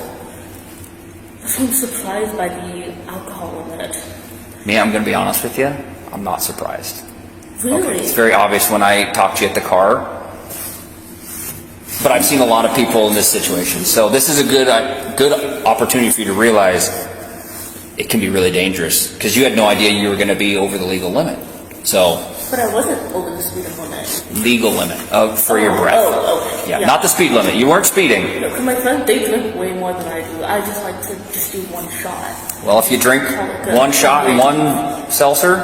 I'm surprised by the alcohol in it. Me, I'm going to be honest with you. I'm not surprised. Really? Okay. It's very obvious when I talk to you at the car. But I've seen a lot of people in this situation. So this is a good opportunity for you to realize it can be really dangerous. Because you had no idea you were going to be over the legal limit. So, But I wasn't over the speed limit. legal limit for your breath. Oh, okay. Yeah, not the speed limit. You weren't speeding. Because my friends, they drink way more than I do. I just like to just do 1 shot. Well, if you drink 1 shot and 1 seltzer,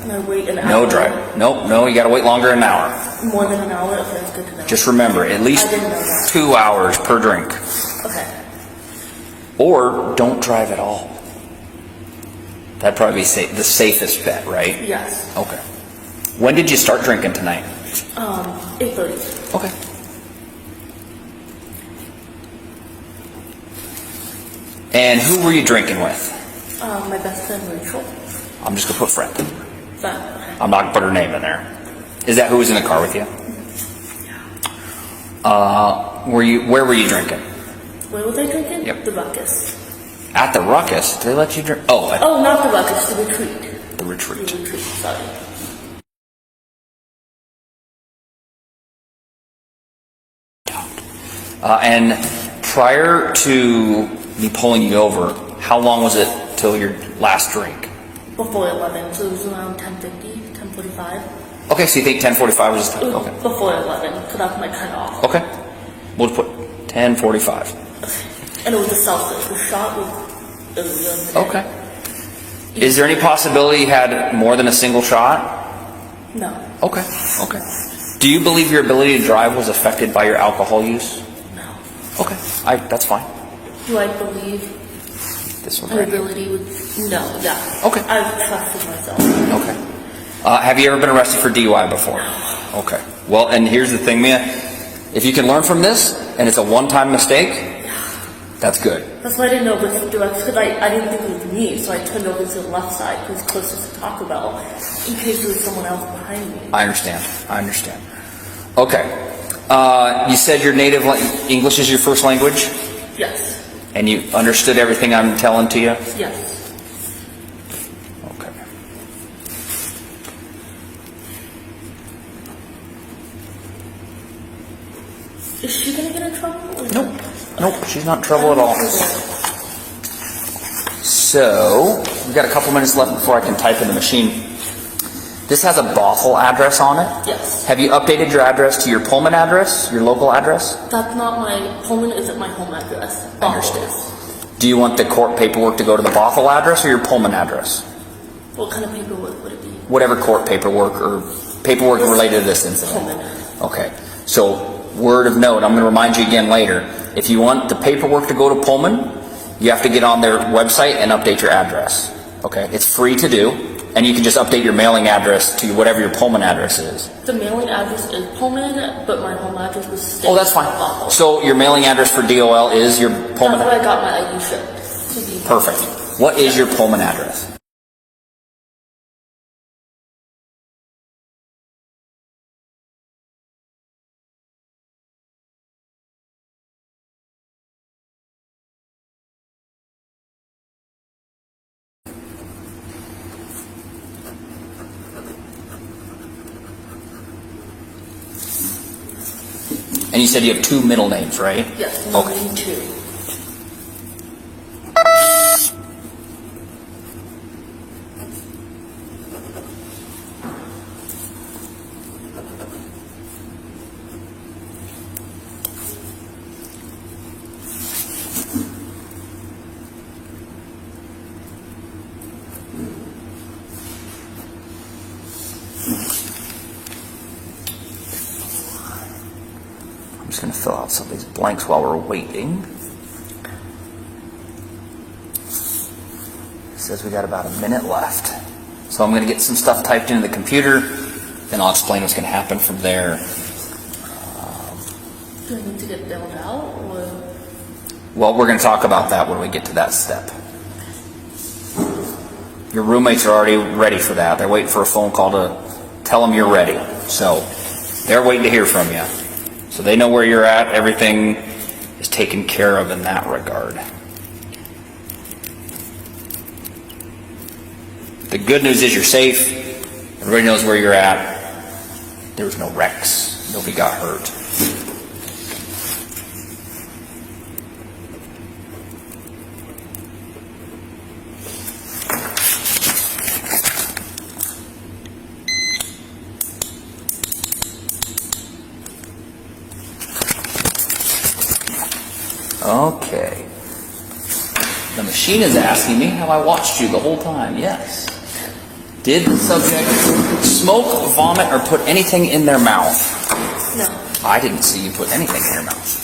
And I wait an hour. no drive. Nope, no, you got to wait longer than an hour. More than an hour? Okay, that's good to know. Just remember, at least I didn't know that. 2 hours per drink. Okay. Or don't drive at all. That'd probably be the safest bet, right? Yes. Okay. When did you start drinking tonight? 8:30. Okay. And who were you drinking with? My best friend Rachel. I'm just going to put friend. But I'm not going to put her name in there. Is that who was in the car with you? Where were you drinking? where was I drinking? Yep. The Ruckus. At the Ruckus? Did they let you drink? Oh, at Oh, not the Ruckus, the Retreat. the retreat. The Retreat, sorry. And prior to me pulling you over, how long was it till your last drink? Before 11, so it was around 10:50, 10:45. Okay, so you think 10:45 was It was okay? before 11, so that's my cutoff. Okay, we'll put 10:45. And it was the seltzer. The shot was really Okay. Is there any possibility you had more than a single shot? No. Okay. Okay. Do you believe your ability to drive was affected by your alcohol use? No. Okay, that's fine. Do I believe This one my right here. ability would... No, yeah. Okay. I trusted myself. Okay. Have you ever been arrested for DUI before? Okay. Well, and here's the thing, Mia. If you can learn from this, and it's a one-time mistake, that's good. That's why I didn't know which direction, because I didn't think it was me, so I turned over to the left side, because it's closest to Taco Bell, in case there was someone else behind me. I understand. Okay. You said your native English is your first language, Yes. and you understood everything I'm telling to you? Yes. Okay. Is she gonna get in trouble? Or Nope, she's not in trouble at all. So, we've got a couple minutes left before I can type in the machine. This has a Bothell address on it. Yes. Have you updated your address to your Pullman address, your local address? That's not my, Pullman isn't my home address. I understand. Do you want the court paperwork to go to the Bothell address or your Pullman address? What kind of paperwork would it be? Whatever court paperwork or paperwork related to this incident. Pullman. Okay. So, word of note, I'm going to remind you again later. If you want the paperwork to go to Pullman, you have to get on their website and update your address. Okay? It's free to do, and you can just update your mailing address to whatever your Pullman address is. The mailing address is Pullman, but my home address was still. Oh, that's fine. Bothell. So, your mailing address for DOL is your Pullman. That's where I got my ID shipped to be. Perfect. What is your Pullman address? And you said you have two middle names, right? Yes, Okay. me too. I'm just going to fill out some of these blanks while we're waiting. It says we got about a minute left. So I'm going to get some stuff typed into the computer, then I'll explain what's going to happen from there. Do I need to get bailed out or? Well, we're going to talk about that when we get to that step. Your roommates are already ready for that. They're waiting for a phone call to tell them you're ready. So they're waiting to hear from you. So they know where you're at. Everything is taken care of in that regard. The good news is you're safe. Everybody knows where you're at. There was no wrecks. Nobody got hurt. Okay. The machine is asking me have I watched you the whole time. Yes. Did the subject smoke, vomit, or put anything in their mouth? No. I didn't see you put anything in your mouth.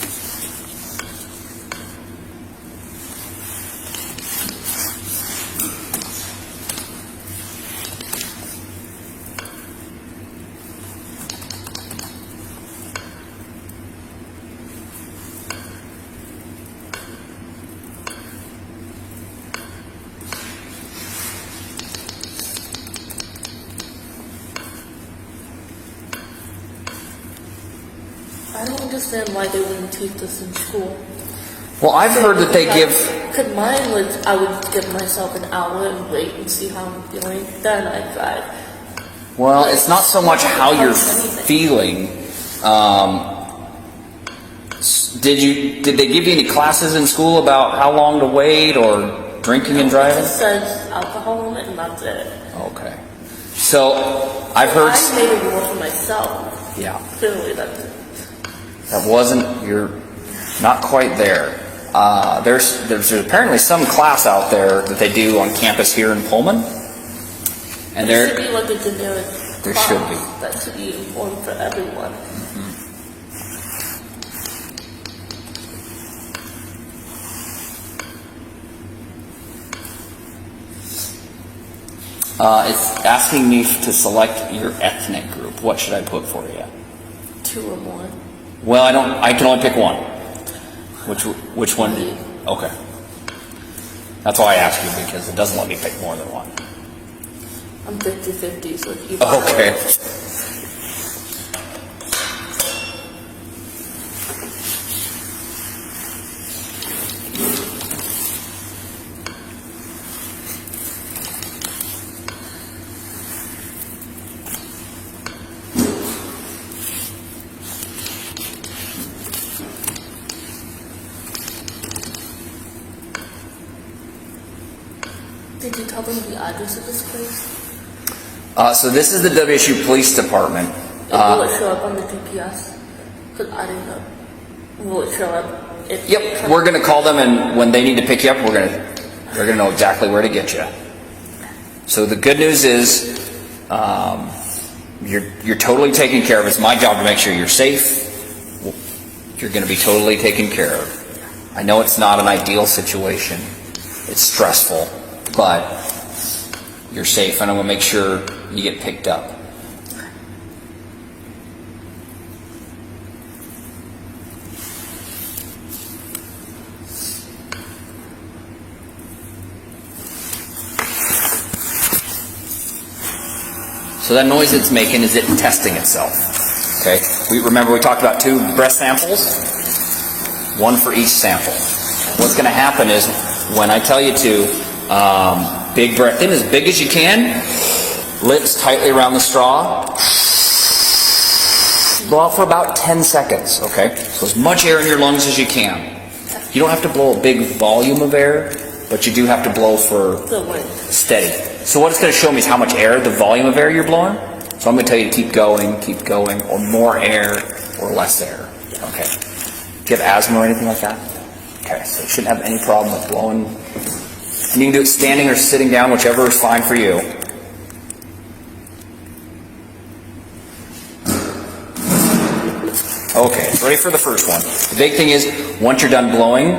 I don't understand why they wouldn't teach this in school. Well, I've heard that they give... Cause mine was, I would give myself an hour and wait and see how I'm feeling. Then I'd drive. Well, it's not so much how you're feeling. Did they give you any classes in school about how long to wait or drinking and It driving? just says alcohol in it and that's it. Okay. So, I've heard... I made a rule for myself. Yeah. Clearly that's it. That wasn't, you're not quite there. There's apparently some class out there that they do on campus here in Pullman. And There there should be like a generic There class should be. that should be informed for everyone. it's asking me to select your ethnic group. What should I put for you? 2 or more. Well, I can only pick one. Which one? Okay. That's why I asked you, because it doesn't let me pick more than one. I'm 50-50, so if you Okay. Did you tell them the address of this place? So this is the WSU Police Department. Will it show up on the GPS? Because I didn't know. Will it show up? Yep, we're going to call them, and when they need to pick you up, they're going to know exactly where to get you. So the good news is you're totally taken care of. It's my job to make sure you're safe. You're going to be totally taken care of. I know it's not an ideal situation. It's stressful, but you're safe, and I'm going to make sure you get picked up. So that noise it's making is it testing itself. Okay. Remember we talked about 2 breath samples, 1 for each sample. What's going to happen is when I tell you to big breath in as big as you can, lips tightly around the straw, blow out for about 10 seconds. Okay. So as much air in your lungs as you can. You don't have to blow a big volume of air, but you do have to blow for steady. So what it's going to show me is how much air, the volume of air you're blowing. So I'm going to tell you to keep going, or more air, or less air. Okay. Do you have asthma or anything like that? Okay, so you shouldn't have any problem with blowing. And you can do it standing or sitting down, whichever is fine for you. Okay, so ready for the first one. The big thing is, once you're done blowing,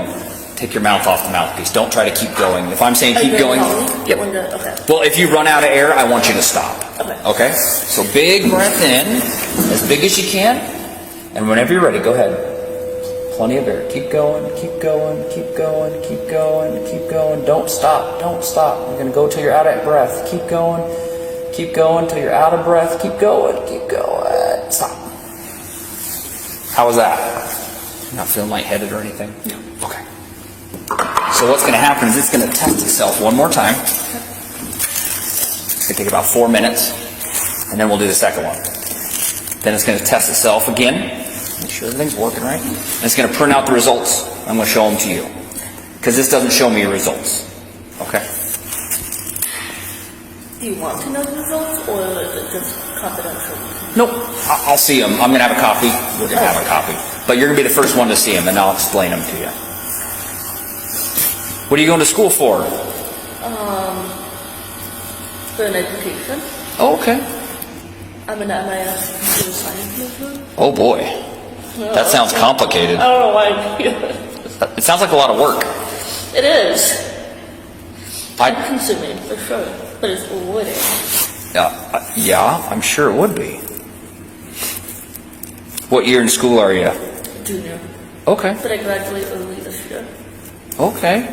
take your mouth off the mouthpiece. Don't try to keep going. If I'm saying keep going, yep. Okay. Well, if you run out of air, I want you to stop. Okay. Okay? So big breath in, as big as you can, and whenever you're ready, go ahead. Plenty of air. Keep going, keep going, keep going, keep going, keep going. Don't stop, don't stop. You're going to go till you're out of breath. Keep going till you're out of breath. Keep going, keep going. Stop. How was that? Not feeling lightheaded or anything? No. Okay. So what's going to happen is it's going to test itself one more time. It's going to take about 4 minutes, and then we'll do the second one. Then it's going to test itself again. Make sure everything's working right. And it's going to print out the results. I'm going to show them to you. Because this doesn't show me your results. Okay? Do you want to know the results, or is it just confidential? Nope. I'll see them. I'm going to have a copy. We're going to have a copy. But you're going to be the first one to see them, and I'll explain them to you. What are you going to school for? For an education. Oh, okay. I'm an MIS computer science major. Oh, boy. That sounds complicated. I don't know why. It sounds like a lot of work. It is. Time consuming, for sure. But it's rewarding. Yeah, I'm sure it would be. What year in school are you? Junior. Okay. But I graduate early this year. Okay.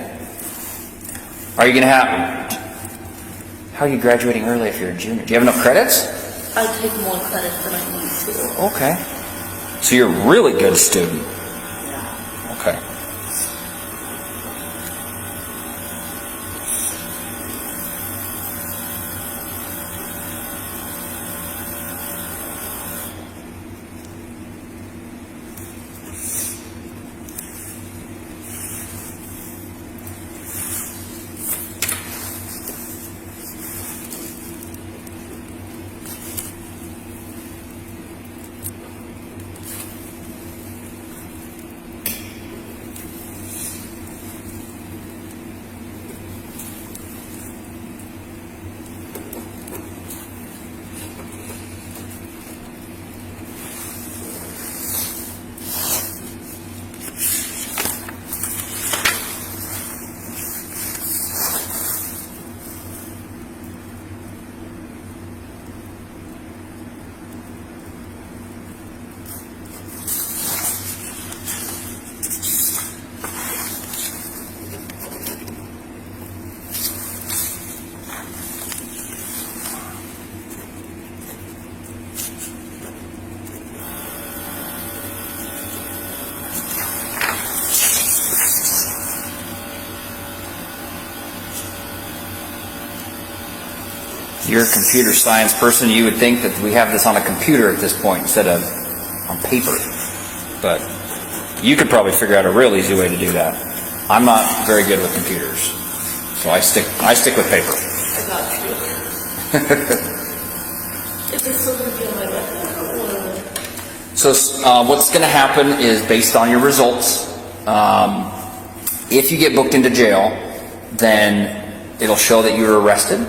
Are you going to have... How are you graduating early if you're a junior? Do you have enough credits? I take more credits than I need to. Okay. So you're a really good student. Yeah. Okay. You're a computer science person. You would think that we have this on a computer at this point instead of on paper. But you could probably figure out a real easy way to do that. I'm not very good with computers, so I stick with paper. Is this still going to be on my record? So what's going to happen is based on your results. If you get booked into jail, then it'll show that you were arrested,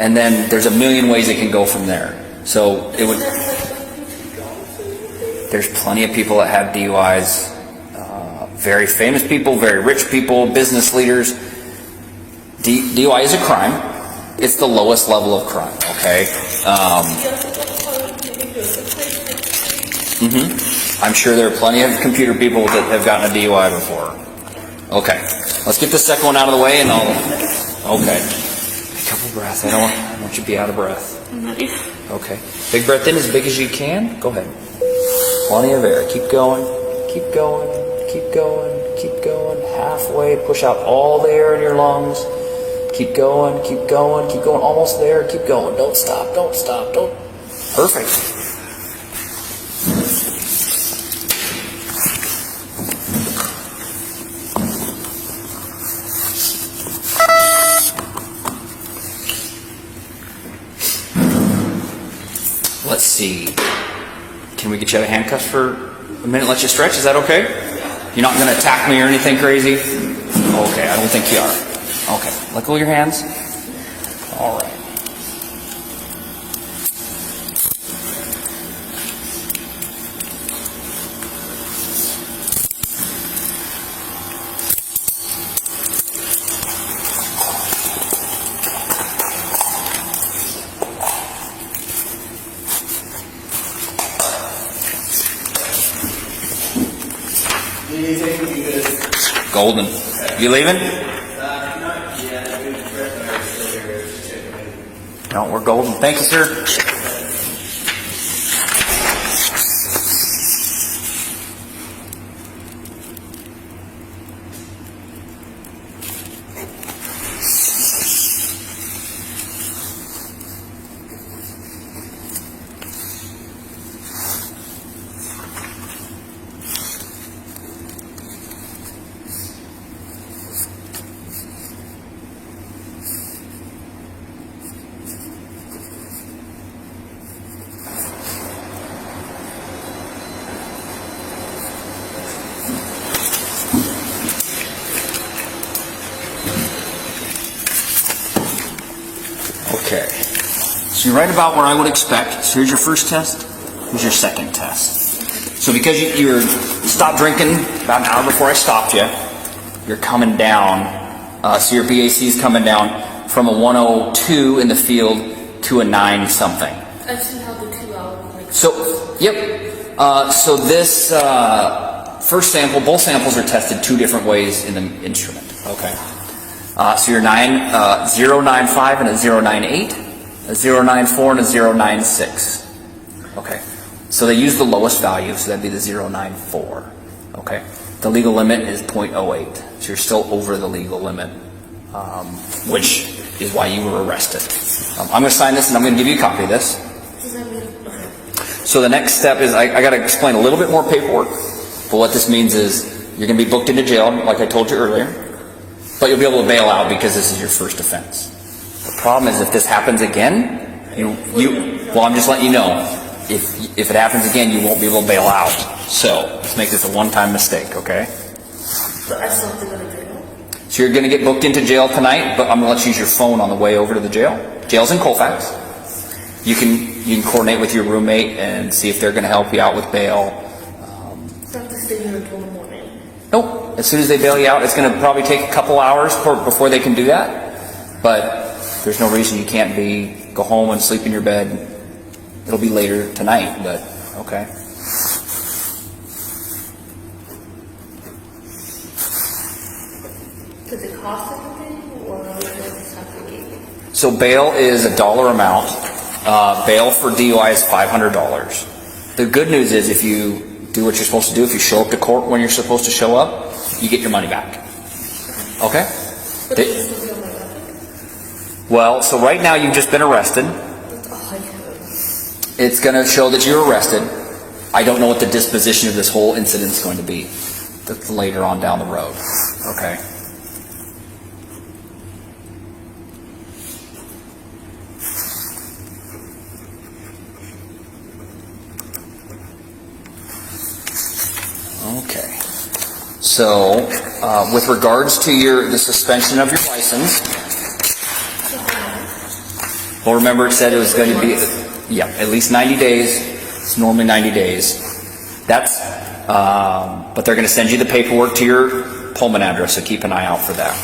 and then there's a million ways it can go from there. So it would. There's plenty of people that have DUIs. Very famous people, very rich people, business leaders. DUI is a crime. It's the lowest level of crime. Okay. I'm sure there are plenty of computer people that have gotten a DUI before. Okay. Let's get the second one out of the way, and I'll. Okay. A couple breaths. I don't want you to be out of breath. I'm ready. Okay. Big breath in as big as you can. Go ahead. Plenty of air. Keep going. Keep going. Keep going. Keep going. Halfway. Push out all the air in your lungs. Keep going. Keep going. Keep going. Almost there. Keep going. Don't stop. Don't stop. Don't. Perfect. Let's see. Can we get you out of handcuffs for a minute? Let you stretch. Is that okay? You're not going to attack me or anything crazy? Okay, I don't think you are. Okay, let go of your hands. All right. Golden. You leaving? No, we're golden. Thank you, sir. Okay, so you're right about where I would expect. So here's your first test, here's your second test. So because you stopped drinking about an hour before I stopped you, you're coming down, so your BAC is coming down from a 102 in the field to a 9 something. I see how the 2 hours. So, yep. So this first sample, both samples are tested 2 different ways in the instrument. Okay. So your 095 and a 098, a 094 and a 096. Okay. So they use the lowest value, so that'd be the 094. Okay. The legal limit is 0.08, so you're still over the legal limit, which is why you were arrested. I'm going to sign this, and I'm going to give you a copy of this. So the next step is I got to explain a little bit more paperwork. But what this means is you're going to be booked into jail, like I told you earlier. But you'll be able to bail out because this is your first offense. The problem is if this happens again, well, I'm just letting you know, if it happens again, you won't be able to bail out. So let's make this a one-time mistake, okay? But I still have to go to jail? So you're going to get booked into jail tonight, but I'm going to let you use your phone on the way over to the jail. Jail's in Colfax. You can coordinate with your roommate and see if they're going to help you out with bail. So I have to stay here until the morning? Nope. As soon as they bail you out, it's going to probably take a couple hours before they can do that. But there's no reason you can't go home and sleep in your bed. It'll be later tonight, but okay. Does it cost anything, or is it just something? So bail is a dollar amount. Bail for DUI is $500. The good news is if you do what you're supposed to do, if you show up to court when you're supposed to show up, you get your money back. Okay? Well, so right now you've just been arrested. It's going to show that you're arrested. I don't know what the disposition of this whole incident is going to be. That's later on down the road. Okay? So, with regards to the suspension of your license, well, remember it said it was going to be, at least 90 days. It's normally 90 days. That's, but they're going to send you the paperwork to your Pullman address, so keep an eye out for that.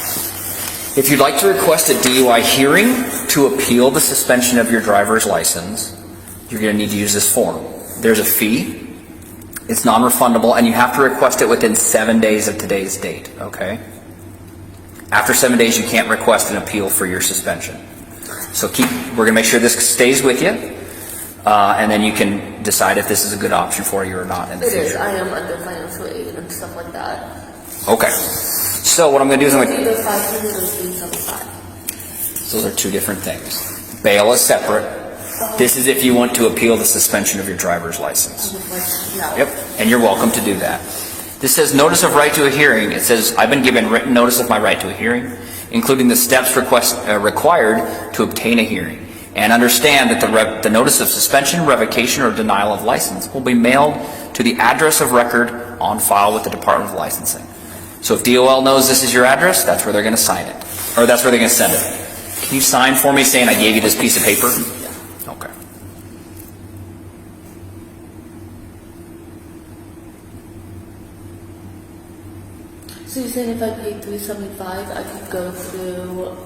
If you'd like to request a DUI hearing to appeal the suspension of your driver's license, you're going to need to use this form. There's a fee. It's non-refundable, and you have to request it within 7 days of today's date, okay? After 7 days, you can't request an appeal for your suspension. So we're going to make sure this stays with you, and then you can decide if this is a good option for you or not in the future. It is. I am under financial aid and stuff like that. Okay. So what I'm going to do is I'm going to... Either 500 or 375. Those are two different things. Bail is separate. This is if you want to appeal the suspension of your driver's license. No. Yep, and you're welcome to do that. This says notice of right to a hearing. It says I've been given written notice of my right to a hearing, including the steps required to obtain a hearing. And understand that the notice of suspension, revocation, or denial of license will be mailed to the address of record on file with the Department of Licensing. So if DOL knows this is your address, that's where they're going to sign it. Or that's where they're going to send it. Can you sign for me saying I gave you this piece of paper? Okay. So you're saying if I paid $375, I could go through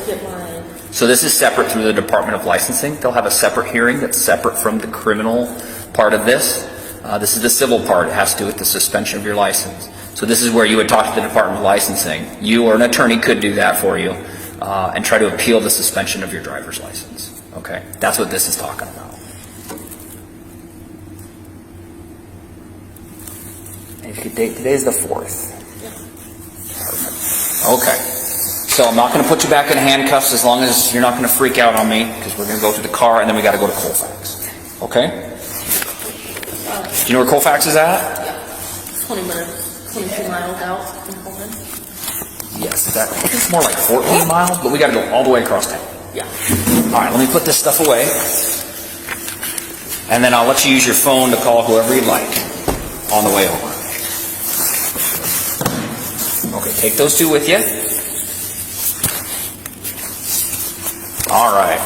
get mine? So this is separate through the Department of Licensing. They'll have a separate hearing that's separate from the criminal part of this. This is the civil part. It has to do with the suspension of your license. So this is where you would talk to the Department of Licensing. You or an attorney could do that for you and try to appeal the suspension of your driver's license. Okay? That's what this is talking about. And if you could date, today's the 4th. Perfect. Okay. So I'm not going to put you back in handcuffs as long as you're not going to freak out on me, because we're going to go to the car and then we got to go to Colfax. Okay? Do you know where Colfax is at? Yeah. 20 minutes, 22 miles out from Pullman. Yes. I think it's more like 14 miles, but we got to go all the way across town. Yeah. All right, let me put this stuff away. And then I'll let you use your phone to call whoever you'd like on the way over. Okay, take those two with you. All right.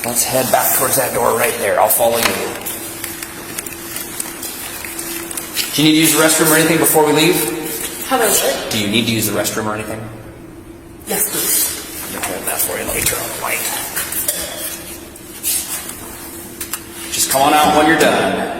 Let's head back towards that door right there. I'll follow you. Do you need to use the restroom or anything before we leave? How about it? Do you need to use the restroom or anything? Yes, please. Let me hold that for you. Let me turn on the light. Just come on out when you're done.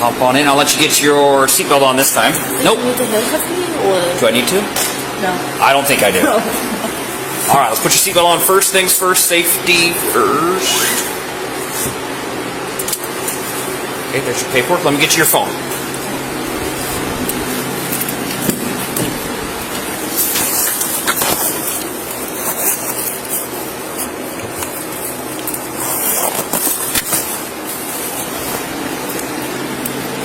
Hop on in. I'll let you get your seatbelt on this time. Nope. Do you need to handcuff me, or? Do I need to? No. I don't think I do. All right, let's put your seatbelt on. First things first, safety first. Okay, there's your paperwork. Let me get you your phone.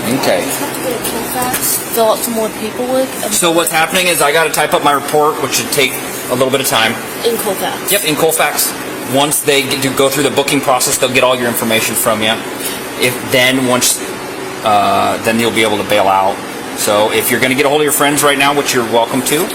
Okay. You have to go to Colfax, fill out some more paperwork. So what's happening is I got to type up my report, which should take a little bit of time. In Colfax. Yep, in Colfax. once they go through the booking process, they'll get all your information from you. Then you'll be able to bail out. So if you're going to get a hold of your friends right now, which you're welcome to,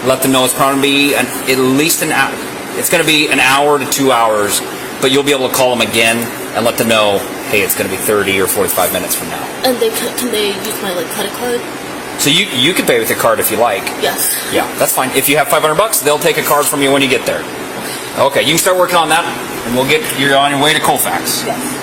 let them know it's probably going to be at least an hour. It's going to be an hour to 2 hours, but you'll be able to call them again and let them know, hey, it's going to be 30 or 45 minutes from now. And can they use my credit card? So you can pay with your card if you like. Yes. Yeah, that's fine. If you have $500, they'll take a card from you when you get there. Okay, you can start working on that, and you're on your way to Colfax. Yes.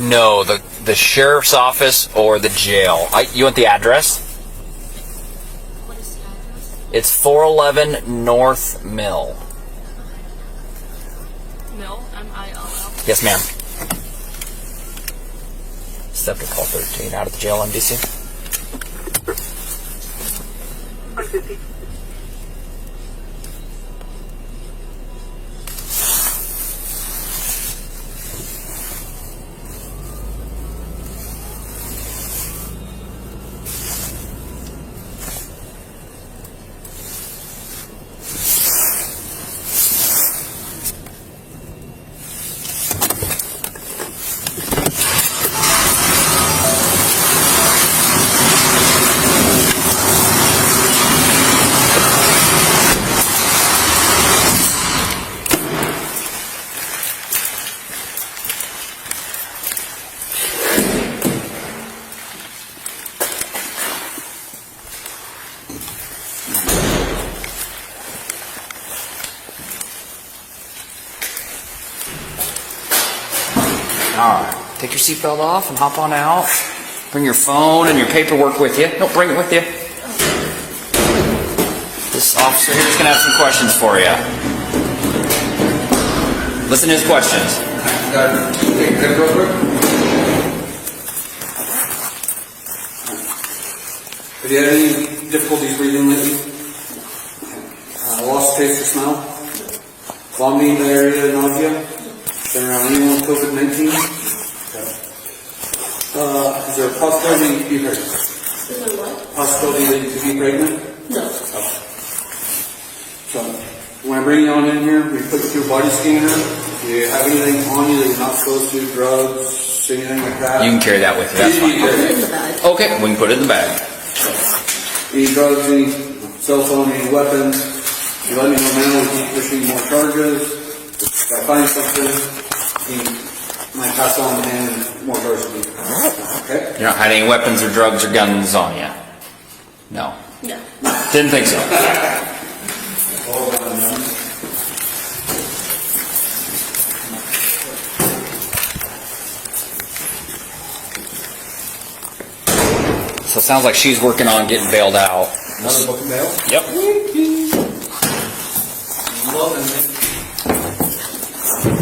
No, the sheriff's office or the jail. You want the address? What is the address? It's 411 North Mill. Mill? M-I-L-L? Yes, ma'am. Step to call 13 out of the jail, MDC. Alright, take your seatbelt off and hop on out. Bring your phone and your paperwork with you. No, bring it with you. This officer here is going to have some questions for you. Listen to his questions. Take that real quick. Have you had any difficulties breathing lately? Lost taste or smell? Vomiting, diarrhea, nausea? Been around anyone with COVID-19? Is there a possibility you could be pregnant? Is there what? Possibility that you could be pregnant? No. So, when I bring you on in here, we put you through a body scanner. Do you have anything on you that you're not supposed to, drugs, anything like that? You can carry that with you, that's Put it fine. in the bag. Okay, we can put it in the bag. Any drugs, any cell phone, any weapons? You let me know now, we keep pushing more charges. If I find something, he might pass on and more charges will be. Okay? You're not hiding any weapons or drugs or guns on you? No. Yeah. Didn't think so. So it sounds like she's working on getting bailed out. Another book of mail? Yep.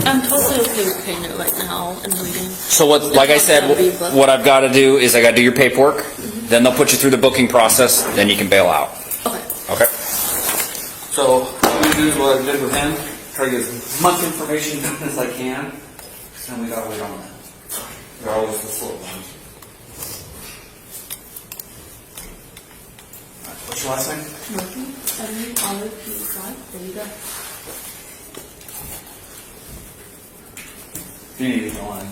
I'm totally okay with paying it right now and waiting. So what, like I said, what I've got to do is I got to do your paperwork. Then they'll put you through the booking process. Then you can bail out. Okay. Okay. So what I'm gonna do is what I did with him, try to get as much information done as I can, and we gotta wait on that. They're always the slow ones. Alright, what's your last name? There you go. You need to go on.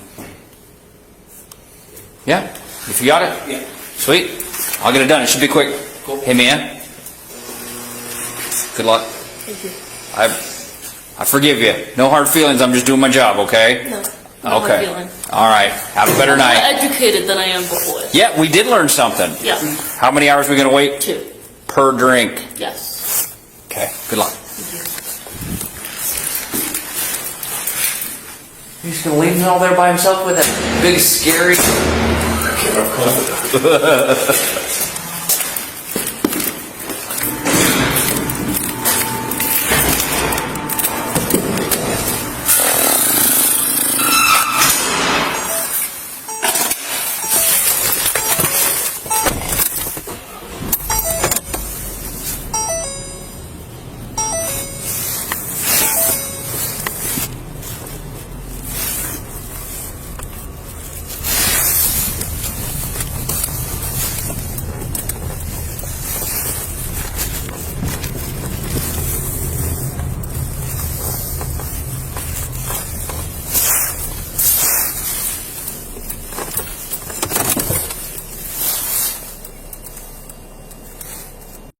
Yeah. If you got it. Yeah. Sweet. I'll get it done. It should be quick. Cool. Hey, man. Good luck. Thank you. I forgive you. No hard feelings. I'm just doing my job, okay? No. No hard Okay. feeling. All right. Have a better I'm more night. educated than I am before. Yeah, we did learn something. Yeah. How many hours are we going to wait? 2. Per drink. Yes. Okay. Good luck. He's just going to leave him all there by himself with that big, scary...